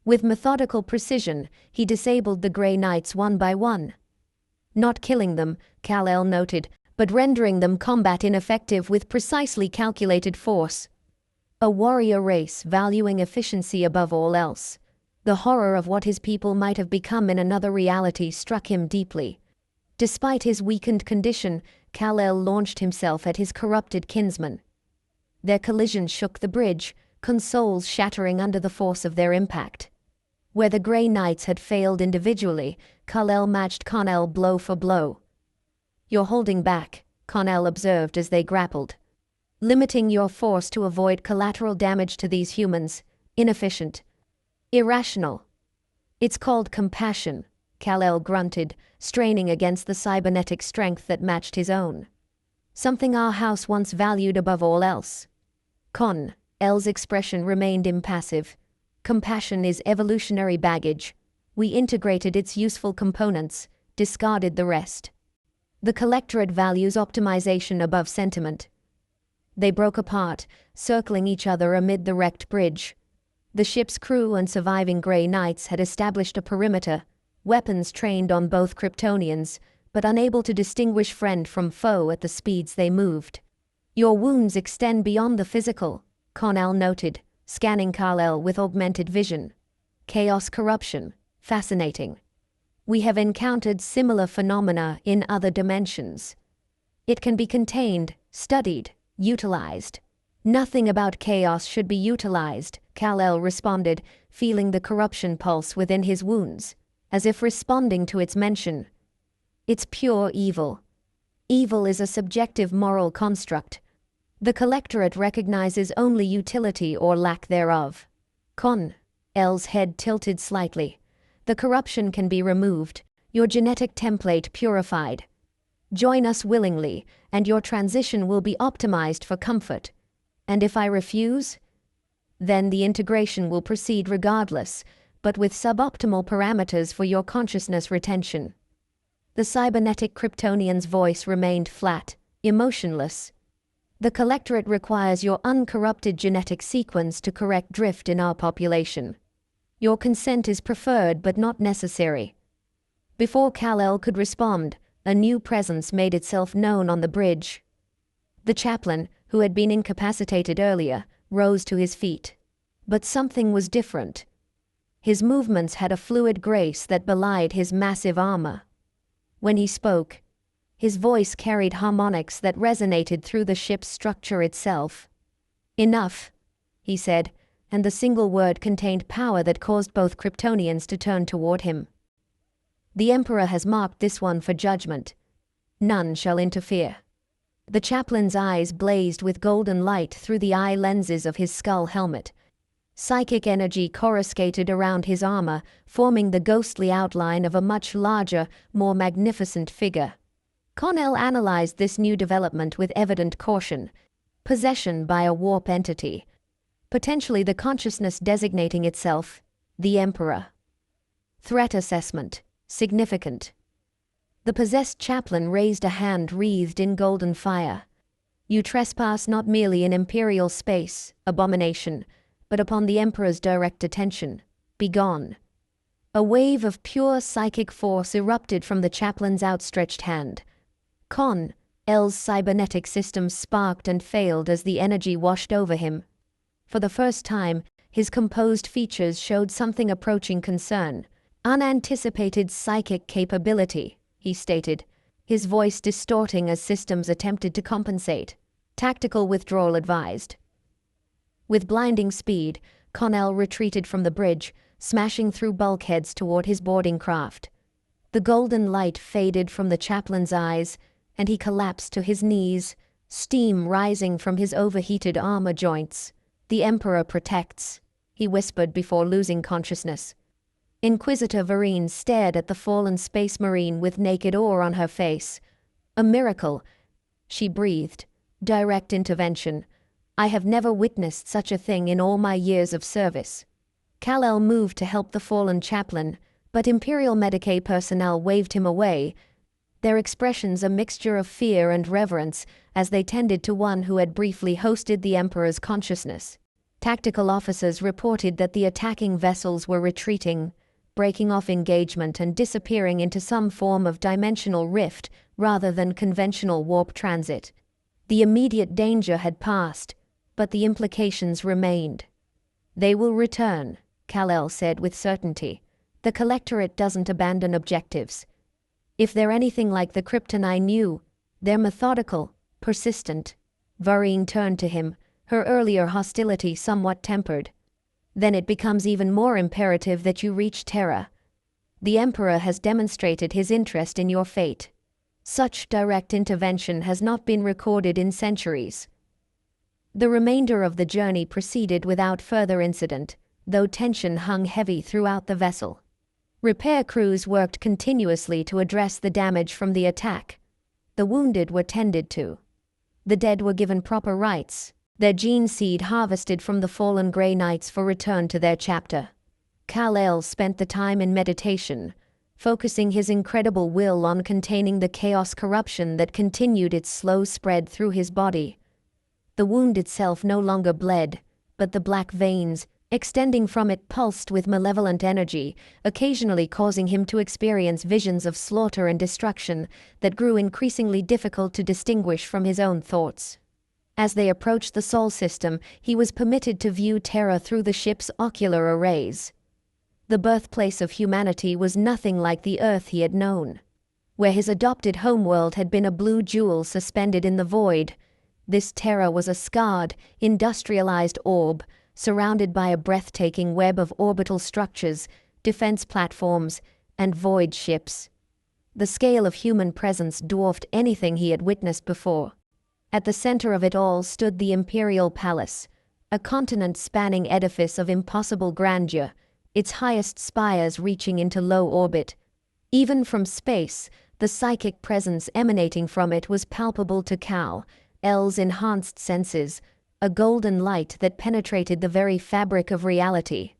With methodical precision, he disabled the Grey Knights one by one. Not killing them, Kal-El noted, but rendering them combat ineffective with precisely calculated force. A warrior race valuing efficiency above all else. The horror of what his people might have become in another reality struck him deeply. Despite his weakened condition, Kal-El launched himself at his corrupted kinsmen. Their collision shook the bridge, consoles shattering under the force of their impact. Where the Grey Knights had failed individually, Kal-El matched Kal-El blow for blow. You're holding back, Kal-El observed as they grappled. Limiting your force to avoid collateral damage to these humans. Inefficient. Irrational. It's called compassion, Kal-El grunted, straining against the cybernetic strength that matched his own. Something our house once valued above all else. Kal-El's expression remained impassive. Compassion is evolutionary baggage. We integrated its useful components, discarded the rest. The Collectorate values optimization above sentiment. They broke apart, circling each other amid the wrecked bridge. The ship's crew and surviving Grey Knights had established a perimeter, weapons trained on both Kryptonians, but unable to distinguish friend from foe at the speeds they moved. "Your wounds extend beyond the physical," Kal-El noted, scanning Kal-El with augmented vision. "Chaos corruption. Fascinating. We have encountered similar phenomena in other dimensions. It can be contained, studied, utilized." "Nothing about chaos should be utilized," Kal-El responded, feeling the corruption pulse within his wounds, as if responding to its mention. "It's pure evil. Evil is a subjective moral construct. The Collectorate recognizes only utility or lack thereof." Kal-El's head tilted slightly. "The corruption can be removed, your genetic template purified. Join us willingly, and your transition will be optimized for comfort. And if I refuse? Then the integration will proceed regardless, but with suboptimal parameters for your consciousness retention." The cybernetic Kryptonian's voice remained flat, emotionless. "The Collectorate requires your uncorrupted genetic sequence to correct drift in our population. Your consent is preferred but not necessary." Before Kal-El could respond, a new presence made itself known on the bridge. The chaplain, who had been incapacitated earlier, rose to his feet. But something was different. His movements had a fluid grace that belied his massive armor. When he spoke, his voice carried harmonics that resonated through the ship's structure itself. "Enough," he said, and the single word contained power that caused both Kryptonians to turn toward him. "The Emperor has marked this one for judgment. None shall interfere." The chaplain's eyes blazed with golden light through the eye lenses of his skull helmet. Psychic energy coruscated around his armor, forming the ghostly outline of a much larger, more magnificent figure. Kal-El analyzed this new development with evident caution. Possession by a warp entity. Potentially the consciousness designating itself the Emperor. Threat assessment. Significant. The possessed chaplain raised a hand wreathed in golden fire. "You trespass not merely in imperial space, abomination, but upon the Emperor's direct attention. Begone." A wave of pure psychic force erupted from the chaplain's outstretched hand. Kal-El's cybernetic system sparked and failed as the energy washed over him. For the first time, his composed features showed something approaching concern. "Unanticipated psychic capability," he stated, his voice distorting as systems attempted to compensate. "Tactical withdrawal advised." With blinding speed, Kal-El retreated from the bridge, smashing through bulkheads toward his boarding craft. The golden light faded from the chaplain's eyes, and he collapsed to his knees, steam rising from his overheated armor joints. "The Emperor protects," he whispered before losing consciousness. Inquisitor Vereen stared at the fallen space marine with naked awe on her face. "A miracle," she breathed. "Direct intervention. I have never witnessed such a thing in all my years of service." Kal-El moved to help the fallen chaplain, but Imperial Medicae personnel waved him away, their expressions a mixture of fear and reverence as they tended to one who had briefly hosted the Emperor's consciousness. Tactical officers reported that the attacking vessels were retreating, breaking off engagement and disappearing into some form of dimensional rift rather than conventional warp transit. The immediate danger had passed, but the implications remained. "They will return," Kal-El said with certainty. "The Collectorate doesn't abandon objectives. If they're anything like the Krypton I knew, they're methodical, persistent." Vereen turned to him, her earlier hostility somewhat tempered. "Then it becomes even more imperative that you reach Terra. The Emperor has demonstrated his interest in your fate. Such direct intervention has not been recorded in centuries." The remainder of the journey proceeded without further incident, though tension hung heavy throughout the vessel. Repair crews worked continuously to address the damage from the attack. The wounded were tended to. The dead were given proper rites, their gene seed harvested from the fallen Grey Knights for return to their chapter. Kal-El spent the time in meditation, focusing his incredible will on containing the chaos corruption that continued its slow spread through his body. The wound itself no longer bled, but the black veins, extending from it, pulsed with malevolent energy, occasionally causing him to experience visions of slaughter and destruction that grew increasingly difficult to distinguish from his own thoughts. As they approached the Sol system, he was permitted to view Terra through the ship's ocular arrays. The birthplace of humanity was nothing like the Earth he had known. Where his adopted homeworld had been a blue jewel suspended in the void, this Terra was a scarred, industrialized orb, surrounded by a breathtaking web of orbital structures, defense platforms, and void ships. The scale of human presence dwarfed anything he had witnessed before. At the center of it all stood the Imperial Palace, a continent-spanning edifice of impossible grandeur, its highest spires reaching into low orbit. Even from space, the psychic presence emanating from it was palpable to Kal-El's enhanced senses, a golden light that penetrated the very fabric of reality.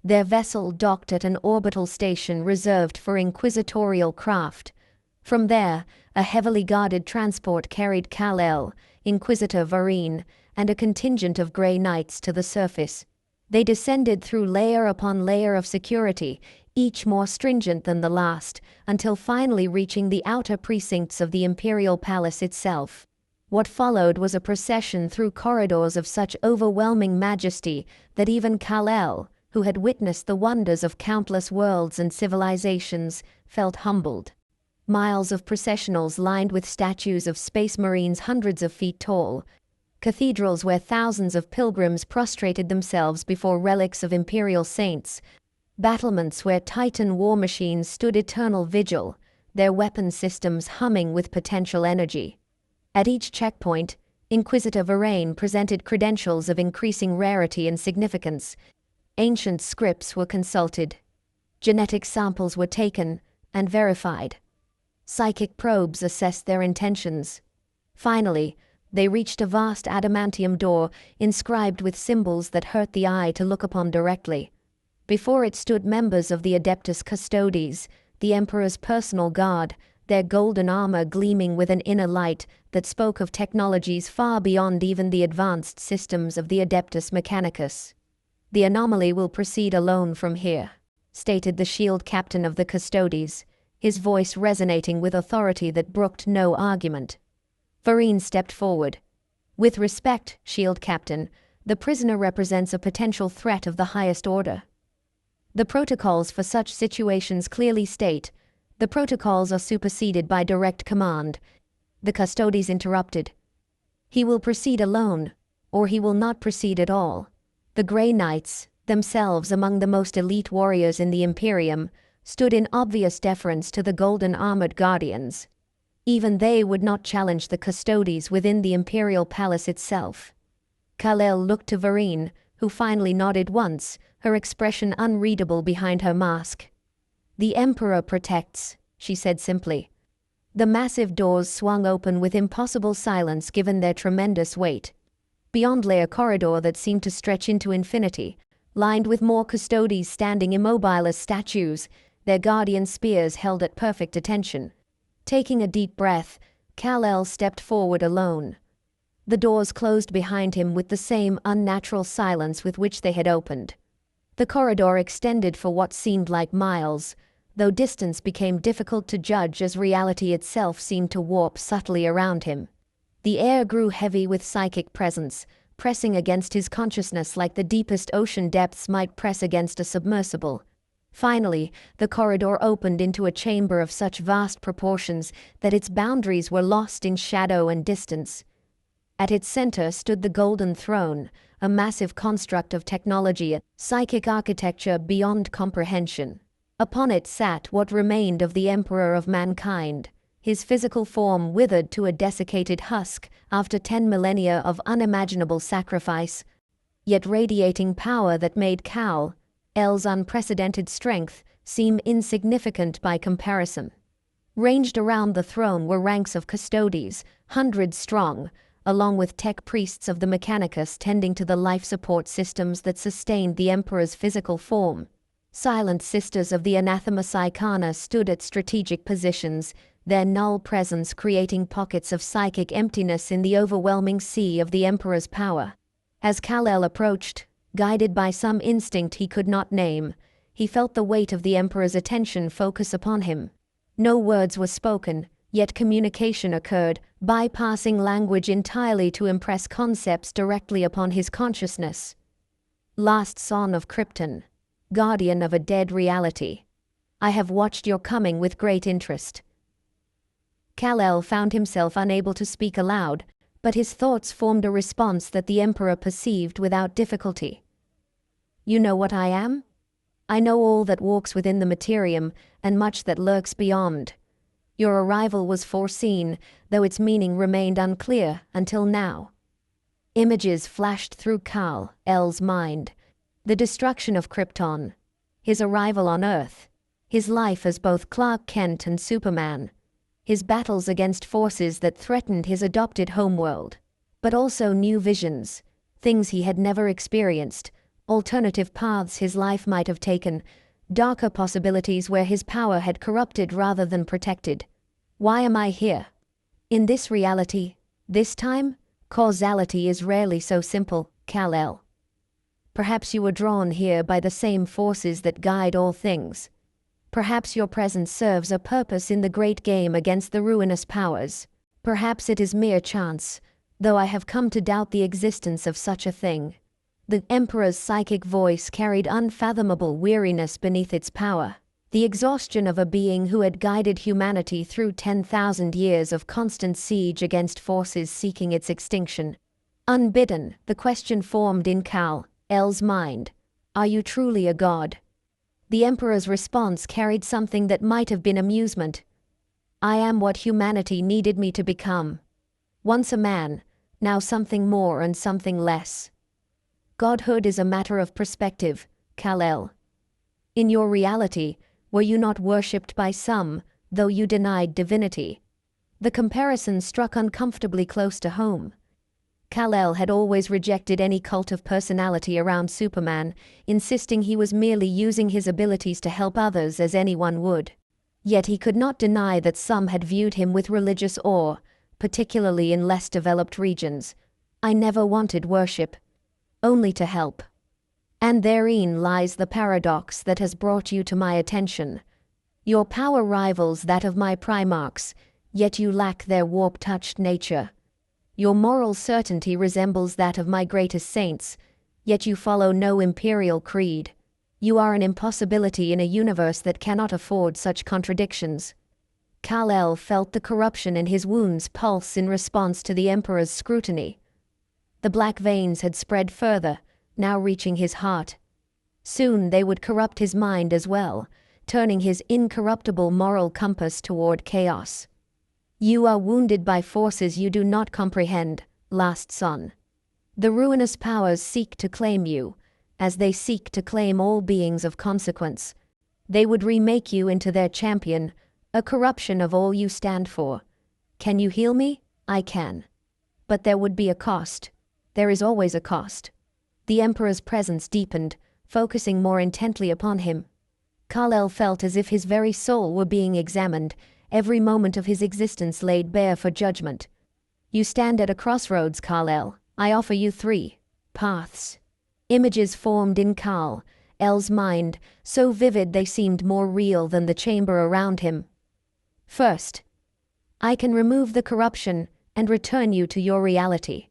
Their vessel docked at an orbital station reserved for inquisitorial craft. From there, a heavily guarded transport carried Kal-El, Inquisitor Varine, and a contingent of Grey Knights to the surface. They descended through layer upon layer of security, each more stringent than the last, until finally reaching the outer precincts of the Imperial Palace itself. What followed was a procession through corridors of such overwhelming majesty that even Kal-El, who had witnessed the wonders of countless worlds and civilizations, felt humbled. Miles of processionals lined with statues of space marines hundreds of feet tall, cathedrals where thousands of pilgrims prostrated themselves before relics of imperial saints, battlements where Titan war machines stood eternal vigil, their weapon systems humming with potential energy. At each checkpoint, Inquisitor Varane presented credentials of increasing rarity and significance. Ancient scripts were consulted. Genetic samples were taken and verified. Psychic probes assessed their intentions. Finally, they reached a vast adamantium door inscribed with symbols that hurt the eye to look upon directly. Before it stood members of the Adeptus Custodes, the Emperor's personal guard, their golden armor gleaming with an inner light that spoke of technologies far beyond even the advanced systems of the Adeptus Mechanicus. "The anomaly will proceed alone from here," stated the shield captain of the Custodes, his voice resonating with authority that brooked no argument. Varine stepped forward. "With respect, shield captain, the prisoner represents a potential threat of the highest order. The protocols for such situations clearly state, the protocols are superseded by direct command." The Custodes interrupted. "He will proceed alone, or he will not proceed at all." The Grey Knights, themselves among the most elite warriors in the Imperium, stood in obvious deference to the golden-armored guardians. Even they would not challenge the Custodes within the Imperial Palace itself. Kal-El looked to Varine, who finally nodded once, her expression unreadable behind her mask. "The Emperor protects," she said simply. The massive doors swung open with impossible silence given their tremendous weight. Beyond lay a corridor that seemed to stretch into infinity, lined with more Custodes standing immobile as statues, their guardian spears held at perfect attention. Taking a deep breath, Kal-El stepped forward alone. The doors closed behind him with the same unnatural silence with which they had opened. The corridor extended for what seemed like miles, though distance became difficult to judge as reality itself seemed to warp subtly around him. The air grew heavy with psychic presence, pressing against his consciousness like the deepest ocean depths might press against a submersible. Finally, the corridor opened into a chamber of such vast proportions that its boundaries were lost in shadow and distance. At its center stood the Golden Throne, a massive construct of technology and psychic architecture beyond comprehension. Upon it sat what remained of the Emperor of Mankind, his physical form withered to a desiccated husk after 10 millennia of unimaginable sacrifice, yet radiating power that made Kal-El's unprecedented strength seem insignificant by comparison. Ranged around the throne were ranks of Custodes, hundreds strong, along with tech priests of the Mechanicus tending to the life support systems that sustained the Emperor's physical form. Silent sisters of the Anathema Psykana stood at strategic positions, their null presence creating pockets of psychic emptiness in the overwhelming sea of the Emperor's power. As Kal-El approached, guided by some instinct he could not name, he felt the weight of the Emperor's attention focus upon him. No words were spoken, yet communication occurred, bypassing language entirely to impress concepts directly upon his consciousness. Last son of Krypton, guardian of a dead reality. I have watched your coming with great interest. Kal-El found himself unable to speak aloud, but his thoughts formed a response that the Emperor perceived without difficulty. You know what I am? I know all that walks within the materium, and much that lurks beyond. Your arrival was foreseen, though its meaning remained unclear until now. Images flashed through Kal-El's mind. The destruction of Krypton, his arrival on Earth, his life as both Clark Kent and Superman, his battles against forces that threatened his adopted homeworld, but also new visions, things he had never experienced, alternative paths his life might have taken, darker possibilities where his power had corrupted rather than protected. Why am I here? In this reality, this time, causality is rarely so simple, Kal-El. Perhaps you were drawn here by the same forces that guide all things. Perhaps your presence serves a purpose in the great game against the ruinous powers. Perhaps it is mere chance, though I have come to doubt the existence of such a thing. The Emperor's psychic voice carried unfathomable weariness beneath its power, the exhaustion of a being who had guided humanity through 10,000 years of constant siege against forces seeking its extinction. Unbidden, the question formed in Kal-El's mind. Are you truly a god? The Emperor's response carried something that might have been amusement. I am what humanity needed me to become. Once a man, now something more and something less. Godhood is a matter of perspective, Kal-El. In your reality, were you not worshipped by some, though you denied divinity? The comparison struck uncomfortably close to home. Kal-El had always rejected any cult of personality around Superman, insisting he was merely using his abilities to help others as anyone would. Yet he could not deny that some had viewed him with religious awe, particularly in less developed regions. I never wanted worship, only to help. And therein lies the paradox that has brought you to my attention. Your power rivals that of my primarchs, yet you lack their warp-touched nature. Your moral certainty resembles that of my greatest saints, yet you follow no imperial creed. You are an impossibility in a universe that cannot afford such contradictions. Kal-El felt the corruption in his wounds pulse in response to the Emperor's scrutiny. The black veins had spread further, now reaching his heart. Soon they would corrupt his mind as well, turning his incorruptible moral compass toward chaos. You are wounded by forces you do not comprehend, last son. The ruinous powers seek to claim you, as they seek to claim all beings of consequence. They would remake you into their champion, a corruption of all you stand for. Can you heal me? I can. But there would be a cost. There is always a cost. The Emperor's presence deepened, focusing more intently upon him. Kal-El felt as if his very soul were being examined, every moment of his existence laid bare for judgment. You stand at a crossroads, Kal-El. I offer you 3 paths. Images formed in Kal-El's mind, so vivid they seemed more real than the chamber around him. First, I can remove the corruption and return you to your reality.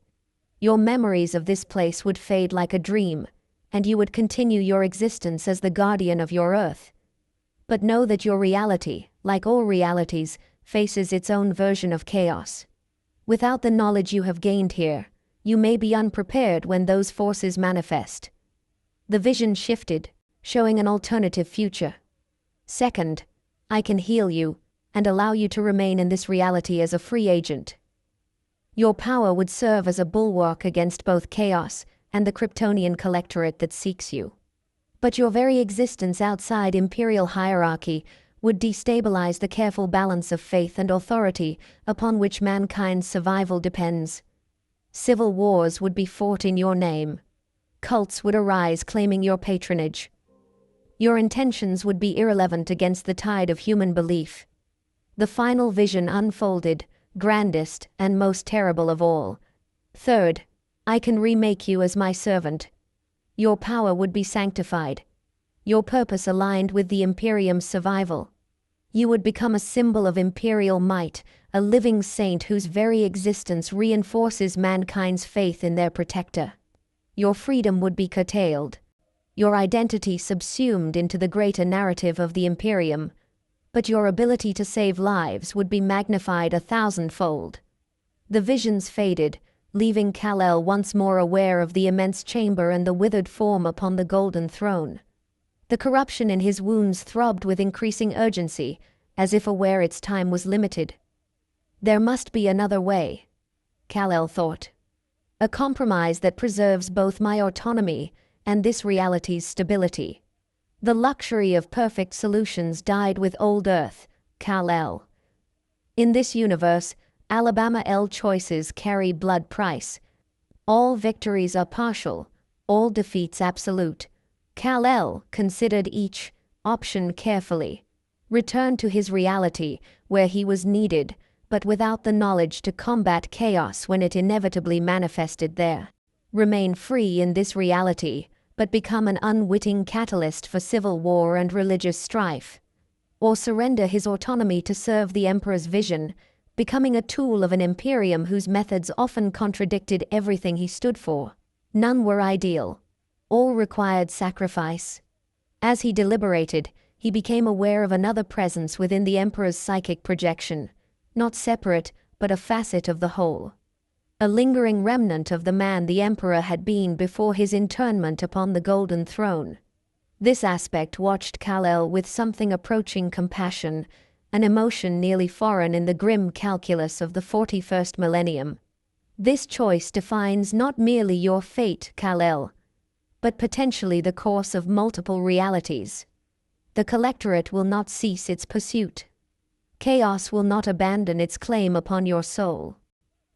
Your memories of this place would fade like a dream, and you would continue your existence as the guardian of your Earth. But know that your reality, like all realities, faces its own version of chaos. Without the knowledge you have gained here, you may be unprepared when those forces manifest. The vision shifted, showing an alternative future. Second, I can heal you and allow you to remain in this reality as a free agent. Your power would serve as a bulwark against both chaos and the Kryptonian collectorate that seeks you. But your very existence outside imperial hierarchy would destabilize the careful balance of faith and authority upon which mankind's survival depends. Civil wars would be fought in your name. Cults would arise claiming your patronage. Your intentions would be irrelevant against the tide of human belief. The final vision unfolded, grandest and most terrible of all. Third, I can remake you as my servant. Your power would be sanctified. Your purpose aligned with the Imperium's survival. You would become a symbol of imperial might, a living saint whose very existence reinforces mankind's faith in their protector. Your freedom would be curtailed, your identity subsumed into the greater narrative of the Imperium, but your ability to save lives would be magnified 1,000-fold. The visions faded, leaving Kal-El once more aware of the immense chamber and the withered form upon the golden throne. The corruption in his wounds throbbed with increasing urgency, as if aware its time was limited. There must be another way, Kal-El thought. A compromise that preserves both my autonomy and this reality's stability. The luxury of perfect solutions died with old Earth, Kal-El. In this universe, Alabama L choices carry blood price. All victories are partial, all defeats absolute. Kal-El considered each option carefully. Returned to his reality, where he was needed, but without the knowledge to combat chaos when it inevitably manifested there. Remain free in this reality, but become an unwitting catalyst for civil war and religious strife. Or surrender his autonomy to serve the Emperor's vision, becoming a tool of an imperium whose methods often contradicted everything he stood for. None were ideal. All required sacrifice. As he deliberated, he became aware of another presence within the Emperor's psychic projection, not separate, but a facet of the whole. A lingering remnant of the man the Emperor had been before his internment upon the golden throne. This aspect watched Kal-El with something approaching compassion, an emotion nearly foreign in the grim calculus of the 41st millennium. This choice defines not merely your fate, Kal-El, but potentially the course of multiple realities. The Collectorate will not cease its pursuit. Chaos will not abandon its claim upon your soul.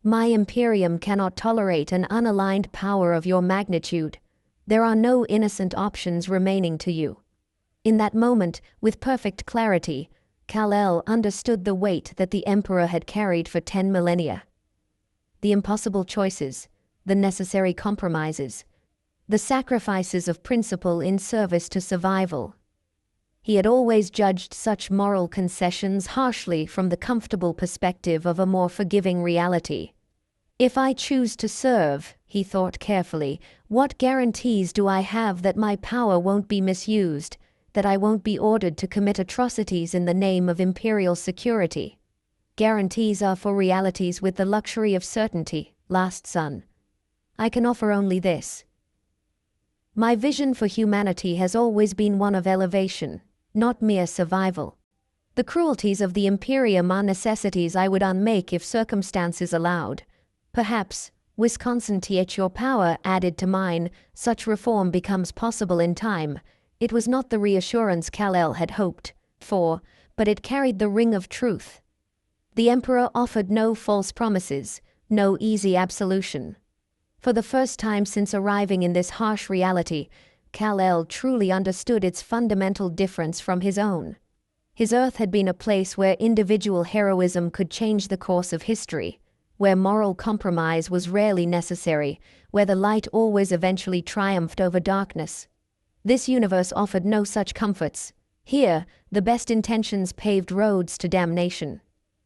My Imperium cannot tolerate an unaligned power of your magnitude. There are no innocent options remaining to you. In that moment, with perfect clarity, Kal-El understood the weight that the Emperor had carried for 10 millennia. The impossible choices, the necessary compromises, the sacrifices of principle in service to survival. He had always judged such moral concessions harshly from the comfortable perspective of a more forgiving reality. If I choose to serve, he thought carefully, what guarantees do I have that my power won't be misused, that I won't be ordered to commit atrocities in the name of imperial security? Guarantees are for realities with the luxury of certainty, last son. I can offer only this. My vision for humanity has always been one of elevation, not mere survival. The cruelties of the Imperium are necessities I would unmake if circumstances allowed. Perhaps, Wisconsin th your power added to mine, such reform becomes possible in time. It was not the reassurance Kal-El had hoped for, but it carried the ring of truth. The Emperor offered no false promises, no easy absolution. For the first time since arriving in this harsh reality, Kal-El truly understood its fundamental difference from his own. His Earth had been a place where individual heroism could change the course of history, where moral compromise was rarely necessary, where the light always eventually triumphed over darkness. This universe offered no such comforts. Here, the best intentions paved roads to damnation.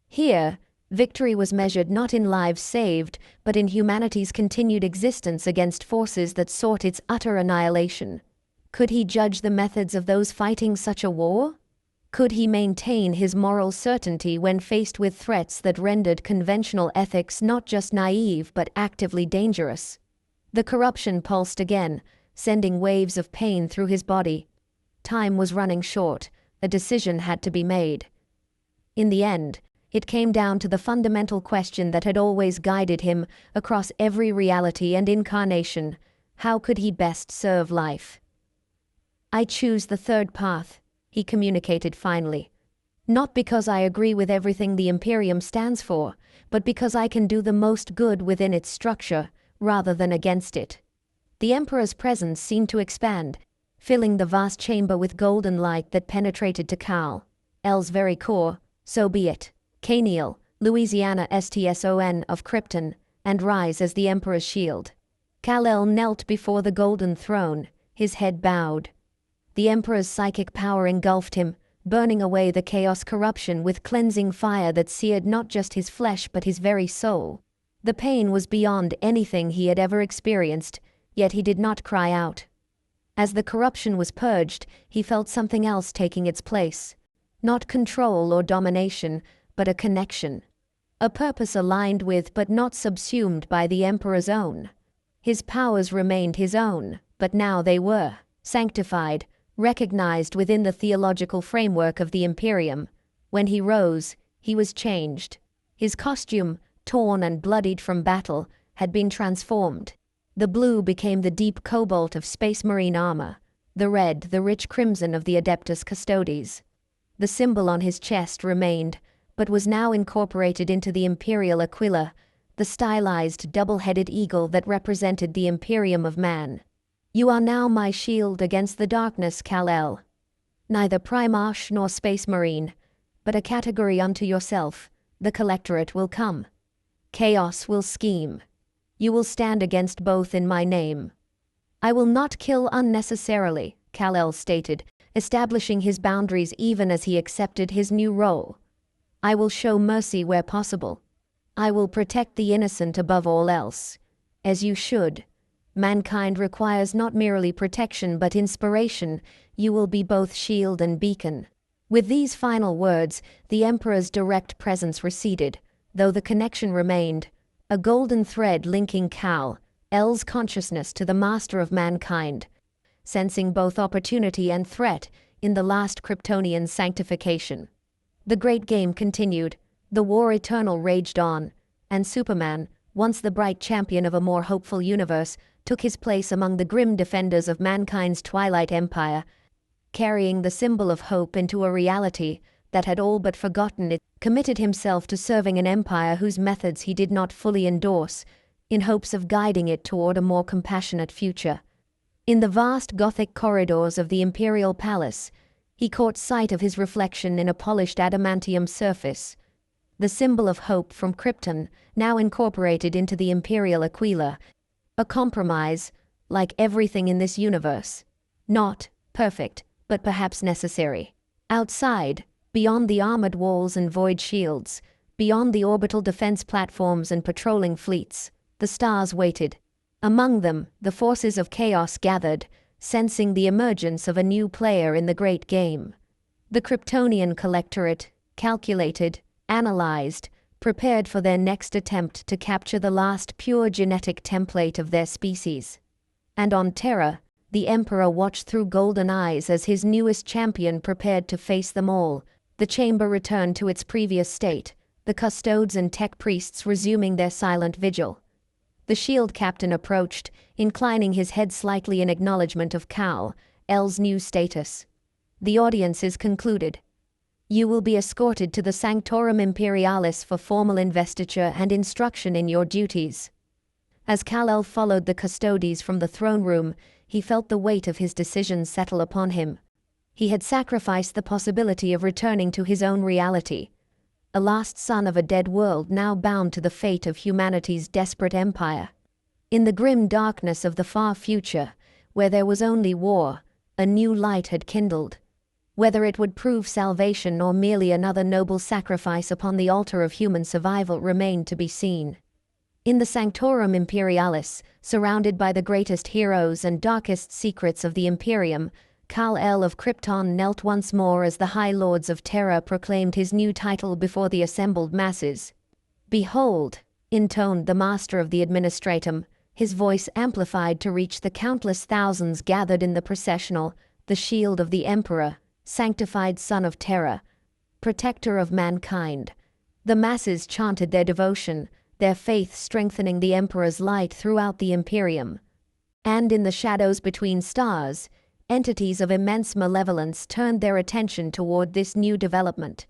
Here, victory was measured not in lives saved, but in humanity's continued existence against forces that sought its utter annihilation. Could he judge the methods of those fighting such a war? Could he maintain his moral certainty when faced with threats that rendered conventional ethics not just naive but actively dangerous? The corruption pulsed again, sending waves of pain through his body. Time was running short. A decision had to be made. In the end, it came down to the fundamental question that had always guided him across every reality and incarnation: how could he best serve life? I choose the third path, he communicated finally. Not because I agree with everything the Imperium stands for, but because I can do the most good within its structure, rather than against it. The Emperor's presence seemed to expand, filling the vast chamber with golden light that penetrated to Kal-El's very core, So be it. Kal-El, Louisiana STSON of Krypton, and rise as the Emperor's shield. Kal-El knelt before the golden throne, his head bowed. The Emperor's psychic power engulfed him, burning away the chaos corruption with cleansing fire that seared not just his flesh but his very soul. The pain was beyond anything he had ever experienced, yet he did not cry out. As the corruption was purged, he felt something else taking its place. Not control or domination, but a connection. A purpose aligned with but not subsumed by the Emperor's own. His powers remained his own, but now they were sanctified, recognized within the theological framework of the Imperium. When he rose, he was changed. His costume, torn and bloodied from battle, had been transformed. The blue became the deep cobalt of Space Marine armor, the red the rich crimson of the Adeptus Custodes. The symbol on his chest remained, but was now incorporated into the Imperial Aquila, the stylized double-headed eagle that represented the Imperium of Man. You are now my shield against the darkness, Kal-El. Neither Primarch nor Space Marine, but a category unto yourself. The Collectorate will come. Chaos will scheme. You will stand against both in my name. I will not kill unnecessarily, Kal-El stated, establishing his boundaries even as he accepted his new role. I will show mercy where possible. I will protect the innocent above all else. As you should. Mankind requires not merely protection but inspiration. You will be both shield and beacon. With these final words, the Emperor's direct presence receded, though the connection remained, a golden thread linking Kal-El's consciousness to the master of mankind. Sensing both opportunity and threat in the last Kryptonian sanctification. The great game continued, the war eternal raged on, and Superman, once the bright champion of a more hopeful universe, took his place among the grim defenders of mankind's twilight empire, carrying the symbol of hope into a reality that had all but forgotten it, committed himself to serving an empire whose methods he did not fully endorse, in hopes of guiding it toward a more compassionate future. In the vast Gothic corridors of the Imperial Palace, he caught sight of his reflection in a polished adamantium surface. The symbol of hope from Krypton, now incorporated into the Imperial Aquila. A compromise, like everything in this universe. Not perfect, but perhaps necessary. Outside, beyond the armored walls and void shields, beyond the orbital defense platforms and patrolling fleets, the stars waited. Among them, the forces of chaos gathered, sensing the emergence of a new player in the great game. The Kryptonian Collectorate, calculated, analyzed, prepared for their next attempt to capture the last pure genetic template of their species. And on Terra, the Emperor watched through golden eyes as his newest champion prepared to face them all. The chamber returned to its previous state, the custodes and tech priests resuming their silent vigil. The shield captain approached, inclining his head slightly in acknowledgement of Kal-El's new status. The audience is concluded. You will be escorted to the Sanctorum Imperialis for formal investiture and instruction in your duties. As Kal-El followed the custodes from the throne room, he felt the weight of his decision settle upon him. He had sacrificed the possibility of returning to his own reality. A lost son of a dead world now bound to the fate of humanity's desperate empire. In the grim darkness of the far future, where there was only war, a new light had kindled. Whether it would prove salvation or merely another noble sacrifice upon the altar of human survival remained to be seen. In the Sanctorum Imperialis, surrounded by the greatest heroes and darkest secrets of the Imperium, Kal-El of Krypton knelt once more as the High Lords of Terra proclaimed his new title before the assembled masses. Behold, intoned the master of the administratum, his voice amplified to reach the countless thousands gathered in the processional, the shield of the Emperor, sanctified son of Terra, protector of mankind. The masses chanted their devotion, their faith strengthening the Emperor's light throughout the Imperium. And in the shadows between stars, entities of immense malevolence turned their attention toward this new development.